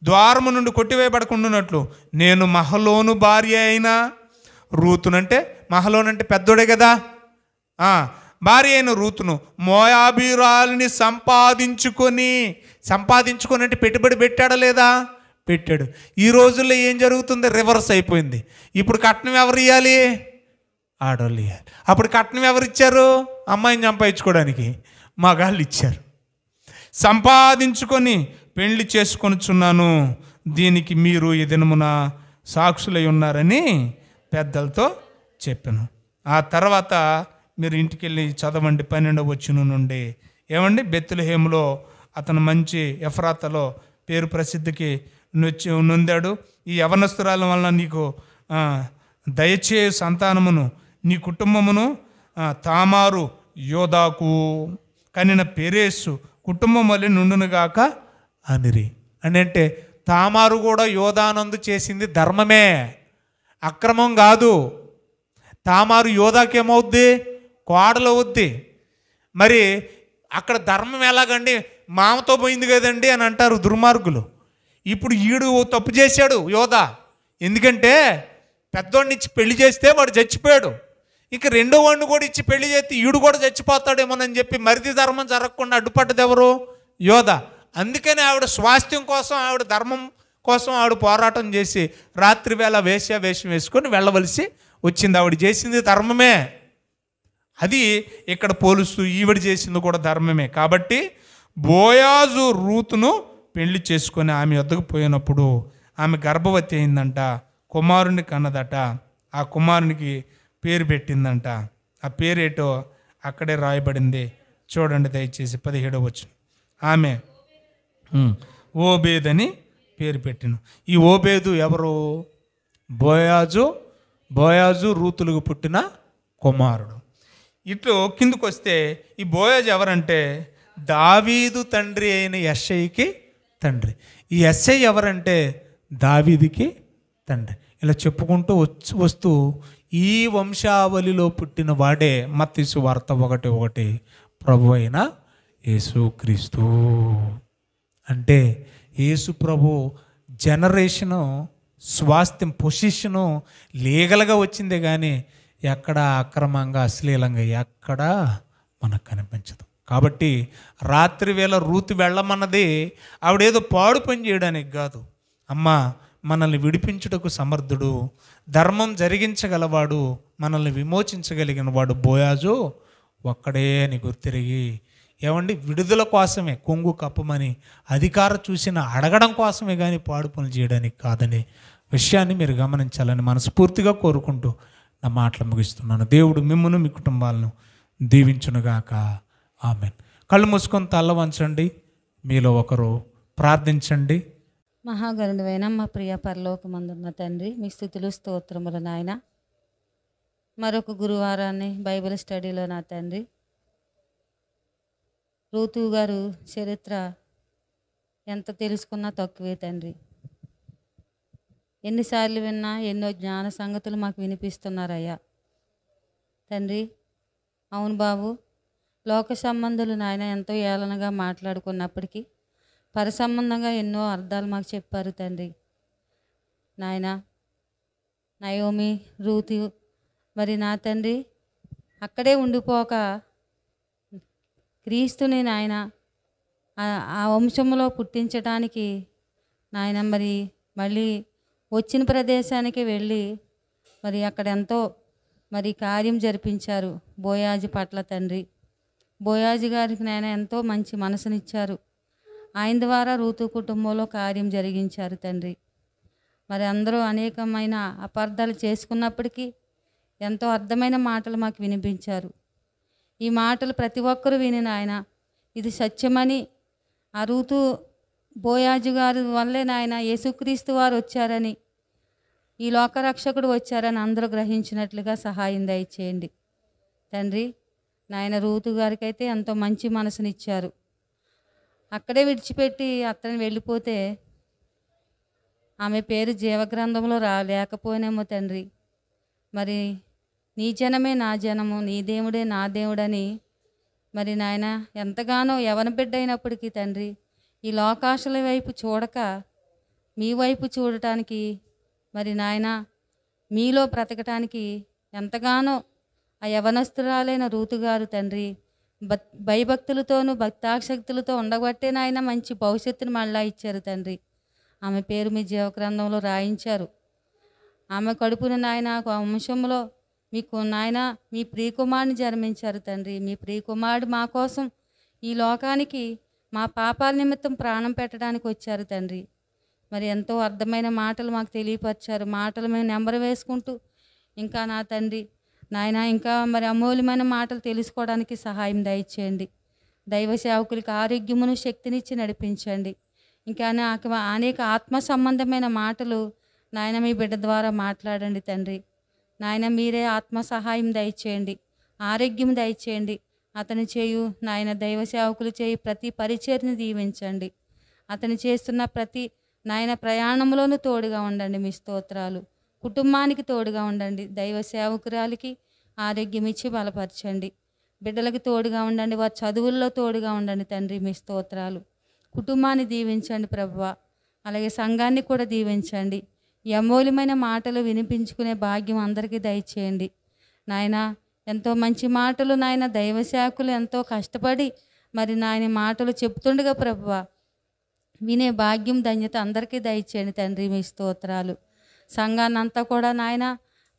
ద్వారము నుండి కొట్టివేయబడక ఉండునట్లు నేను మహలోను భార్య అయిన రూతునంటే, మహలోనంటే పెద్దోడే కదా, భార్య అయిన రూతును మోయాబీరాలని సంపాదించుకొని అంటే పెట్టుబడి పెట్టాడా లేదా? పెట్టాడు. ఈ రోజుల్లో ఏం జరుగుతుంది? రివర్స్ అయిపోయింది. ఇప్పుడు కట్నం ఎవరు ఇవ్వాలి? ఆడవాళ్ళు ఇవ్వాలి. అప్పుడు కట్నం ఎవరు ఇచ్చారు? అమ్మాయిని సంపాదించుకోవడానికి మగాళ్ళు ఇచ్చారు. సంపాదించుకొని పెళ్లి చేసుకొనుచున్నాను, దీనికి మీరు ఈ దినమున సాక్షులై ఉన్నారని పెద్దలతో చెప్పాను. ఆ తర్వాత మీరు ఇంటికి వెళ్ళి చదవండి 12వ వచనం నుండి. ఏమండి, బెత్లెహేములో అతను మంచి ఎఫ్రాతాలో పేరు ప్రసిద్ధికి నొందాడు. ఈ యవనస్తురాల వలన నీకు దయచే సంతానమును నీ కుటుంబమును తామారు యోధాకు కనిన పెరేసు కుటుంబం వల్ల నుండునుగాక అనిరి. అంటే తామారు కూడా యోధానందు చేసింది ధర్మమే, అక్రమం కాదు. తామారు యోధాకేమవుద్ది? కోడలవుద్ది. మరి అక్కడ ధర్మం ఎలాగండి? మామతో పోయింది కదండి అని అంటారు దుర్మార్గులు. ఇప్పుడు ఈడు తప్పు చేశాడు యోధ. ఎందుకంటే పెద్దోడిని ఇచ్చి పెళ్లి చేస్తే వాడు చచ్చిపోయాడు, ఇక రెండో వాడిని కూడా ఇచ్చి పెళ్లి చేస్తే ఈడు కూడా చచ్చిపోతాడేమోనని చెప్పి మరిది ధర్మం జరగకుండా అడ్డుపడ్డది ఎవరు? యోధ. అందుకని ఆవిడ స్వాస్థ్యం కోసం, ఆవిడ ధర్మం కోసం ఆవిడ పోరాటం చేసి రాత్రి వేళ వేషం వేసుకొని వెళ్ళవలసి వచ్చింది. ఆవిడ చేసింది ధర్మమే. అది ఇక్కడ పోలుస్తూ ఈవిడ చేసింది కూడా ధర్మమే. కాబట్టి బోయాజు రూతును పెళ్లి చేసుకొని ఆమె వద్దకు పోయినప్పుడు ఆమె గర్భవతి అయిందంట, కుమారుని కన్నదట. ఆ కుమారునికి పేరు పెట్టిందంట. ఆ పేరేటో అక్కడే రాయబడింది. చూడండి దయచేసి 17వ వచనం. ఆమె ఓబేద్ అని పేరు పెట్టిను. ఈ ఓబేదు ఎవరు? బోయాజు రూతులకు పుట్టిన కుమారుడు. ఇటు కిందకు వస్తే ఈ బోయాజు ఎవరంటే దావీదు తండ్రి అయిన యెషయికి తండ్రి. ఈ యెషయి ఎవరంటే దావీదుకి తండ్రి. ఇలా చెప్పుకుంటూ వస్తూ ఈ వంశావళిలో పుట్టిన వాడే మత్తయి సువార్త 1:1 ప్రభు అయిన యేసుక్రీస్తు. అంటే యేసు ప్రభు జనరేషను స్వాస్థ్యం పొజిషను లీగల్గా వచ్చిందే కానీ ఎక్కడ అక్రమంగా అశ్లీలంగా ఎక్కడా మనకు కనిపించదు. కాబట్టి రాత్రి వేళ రూతు వెళ్ళమన్నది ఆవిడేదో పాడు పని చేయడానికి కాదు. అమ్మ మనల్ని విడిపించుటకు సమర్థుడు, ధర్మం జరిగించగలవాడు, మనల్ని విమోచించగలిగిన వాడు బోయాజు ఒక్కడే అని గుర్తిరిగి, ఏమండి, విడుదల కోసమే కొంగు కప్పమని అధికారం చూసిన అడగడం కోసమే కానీ పాడు పనులు చేయడానికి కాదనే విషయాన్ని మీరు గమనించాలని మనస్ఫూర్తిగా కోరుకుంటూ నా మాటలు ముగిస్తున్నాను. దేవుడు మిమ్మును మీ కుటుంబాలను దీవించునుగాక. ఆమేన్. కళ్ళు మూసుకొని తల్ల వంచండి. మీలో ఒకరు ప్రార్థించండి. మహాగరుడైన మా ప్రియ పరలోకమందున్న తండ్రి, మీ స్తుతులు స్తోత్రములు నాయన. మరొక గురువారాన్ని బైబిల్ స్టడీలో నా తండ్రి, రూతు గారు చరిత్ర ఎంత తెలుసుకున్నా తక్కువే తండ్రి. ఎన్నిసార్లు విన్నా ఎన్నో జ్ఞాన సంగతులు మాకు వినిపిస్తున్నారయ్యా తండ్రి. అవును బాబు, లోక సంబంధులు నాయన ఎంతో ఏళనగా మాట్లాడుకున్నప్పటికీ పరసంబంధంగా ఎన్నో అర్థాలు మాకు చెప్పారు తండ్రి. నాయన నయోమి, రూతు మరి నా తండ్రి అక్కడే ఉండిపోక క్రీస్తుని నాయన ఆ వంశంలో పుట్టించడానికి నాయన మరి మళ్ళీ వచ్చిన ప్రదేశానికి వెళ్ళి మరి అక్కడ ఎంతో మరి కార్యం జరిపించారు బోయాజు పట్ల తండ్రి. బోయాజు గారికి నాయన ఎంతో మంచి మనసునిచ్చారు. ఆయన ద్వారా రూతు కుటుంబంలో కార్యం జరిగించారు తండ్రి. మరి అందరూ అనేకమైన అపార్థాలు చేసుకున్నప్పటికీ ఎంతో అర్థమైన మాటలు మాకు వినిపించారు. ఈ మాటలు ప్రతి ఒక్కరూ విని నాయన ఇది సత్యమని, ఆ రూతు బోయాజు గారి వల్లే నాయన యేసుక్రీస్తు వారు వచ్చారని, ఈ లోకరక్షకుడు వచ్చారని అందరూ గ్రహించినట్లుగా సహాయం దయచేయండి తండ్రి. నాయన రూతు గారికి అయితే ఎంతో మంచి మనసునిచ్చారు. అక్కడే విడిచిపెట్టి అతను వెళ్ళిపోతే ఆమె పేరు జీవగ్రంథంలో లేకపోయినేమో తండ్రి. మరి నీ జనమే నా జనము, నీ దేవుడే నా దేవుడని మరి నాయన ఎంతగానో యవన బిడ్డ అయినప్పటికీ తండ్రి ఈ లోకాశల వైపు చూడక మీ వైపు చూడటానికి మరి నాయన మీలో బ్రతకటానికి ఎంతగానో ఆ యవనస్తురాలైన రూతు గారు తండ్రి భయభక్తులతోనూ భక్తాశక్తులతో ఉండబట్టే నాయన మంచి భవిష్యత్తును మళ్ళా ఇచ్చారు తండ్రి. ఆమె పేరు మీ జీవగ్రంథంలో రాయించారు. ఆమె కడుపున నాయన వంశంలో మీకు నాయన మీ ప్రియకుమారుని జన్మించారు తండ్రి. మీ ప్రియకుమారుడు మా కోసం ఈ లోకానికి మా పాపాల నిమిత్తం ప్రాణం పెట్టడానికి వచ్చారు తండ్రి. మరి ఎంతో అర్థమైన మాటలు మాకు తెలియపరిచారు. మాటలు మేము నెంబర్ వేసుకుంటూ ఇంకా నా తండ్రి నాయన ఇంకా మరి అమూల్యమైన మాటలు తెలుసుకోవడానికి సహాయం దయచేయండి. దైవ సేవకులకి ఆరోగ్యమును శక్తినిచ్చి నడిపించండి. ఇంకా అనేక ఆత్మ సంబంధమైన మాటలు నాయన మీ బిడ్డ ద్వారా మాట్లాడండి తండ్రి. నాయన మీరే ఆత్మ సహాయం దయచేయండి, ఆరోగ్యం దయచేయండి. అతను చేయు నాయన దైవ సేవకులు చేయు ప్రతి పరిచర్ని దీవించండి. అతను చేస్తున్న ప్రతి నాయన ప్రయాణంలోనూ తోడుగా ఉండండి. మీ స్తోత్రాలు. కుటుంబానికి తోడుగా ఉండండి. దైవ సేవకురాలికి ఆరోగ్యం ఇచ్చి బలపరచండి. బిడ్డలకి తోడుగా ఉండండి. వారి చదువుల్లో తోడుగా ఉండండి తండ్రి. మీ స్తోత్రాలు. కుటుంబాన్ని దీవించండి ప్రభువా. అలాగే సంఘాన్ని కూడా దీవించండి. ఈ అమూల్యమైన మాటలు వినిపించుకునే భాగ్యం అందరికీ దయచేయండి నాయన. ఎంతో మంచి మాటలు నాయన దైవ సేవకులు ఎంతో కష్టపడి మరి నాయన మాటలు చెప్తుండగా ప్రభువా వినే భాగ్యం ధన్యత అందరికీ దయచేయండి తండ్రి. మీ స్తోత్రాలు. సంఘాన్ని అంతా కూడా నాయన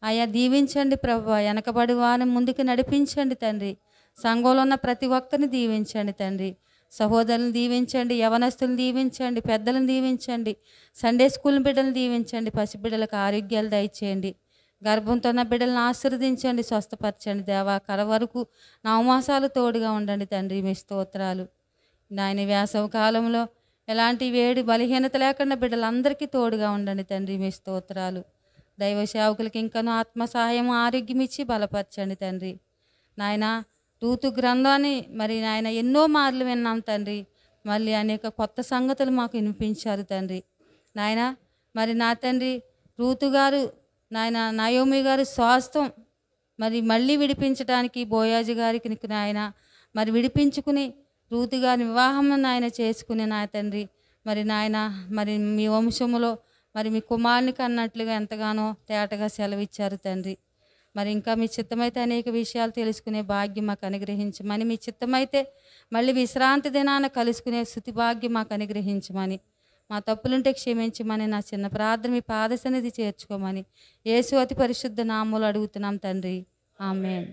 ఆయా దీవించండి ప్రభువా. వెనకబడి వారిని ముందుకు నడిపించండి తండ్రి. సంఘంలో ఉన్న ప్రతి ఒక్కరిని దీవించండి తండ్రి. సహోదరులను దీవించండి, యవనస్తులను దీవించండి, పెద్దలను దీవించండి, సండే స్కూల్ బిడ్డలను దీవించండి. పసిబిడ్డలకు ఆరోగ్యాలు దయచేయండి. గర్భంతో ఉన్న బిడ్డలను ఆశీర్వదించండి, స్వస్థపరచండి దేవా. కర వరకు నవమాసాలు తోడుగా ఉండండి తండ్రి. మీ స్తోత్రాలు. నాయన వేసవి కాలంలో ఎలాంటి వేడి బలహీనత లేకుండా బిడ్డలందరికీ తోడుగా ఉండండి తండ్రి. మీ స్తోత్రాలు. దైవ సేవకులకి ఇంకనూ ఆత్మ సహాయం ఆరోగ్యం ఇచ్చి బలపరచండి తండ్రి. నాయన రూతు గ్రంథాన్ని మరి నాయన ఎన్నో మార్లు విన్నాం తండ్రి. మళ్ళీ అనేక కొత్త సంగతులు మాకు వినిపించారు తండ్రి. నాయన మరి నా తండ్రి రూతు గారు నాయన నయోమి గారు స్వాస్థ్యం మరి మళ్ళీ విడిపించడానికి బోయాజు గారికి నాయన మరి విడిపించుకుని రూతు గారి వివాహం నాయన చేసుకుని నా తండ్రి మరి నాయన మరి మీ వంశములో మరి మీ కుమారునికి అన్నట్లుగా ఎంతగానో తేటగా సెలవిచ్చారు తండ్రి. మరి ఇంకా మీ చిత్తమైతే అనేక విషయాలు తెలుసుకునే భాగ్యం మాకు అనుగ్రహించమని, మీ చిత్తమైతే మళ్ళీ విశ్రాంతి దినాన కలుసుకునే స్తుతి భాగ్యం మాకు అనుగ్రహించమని, మా తప్పులుంటే క్షమించమని నా చిన్న ప్రార్థన మీ పాద సన్నిధి చేర్చుకోమని యేసు అతి పరిశుద్ధ నామములో అడుగుతున్నాం తండ్రి. ఆమేన్.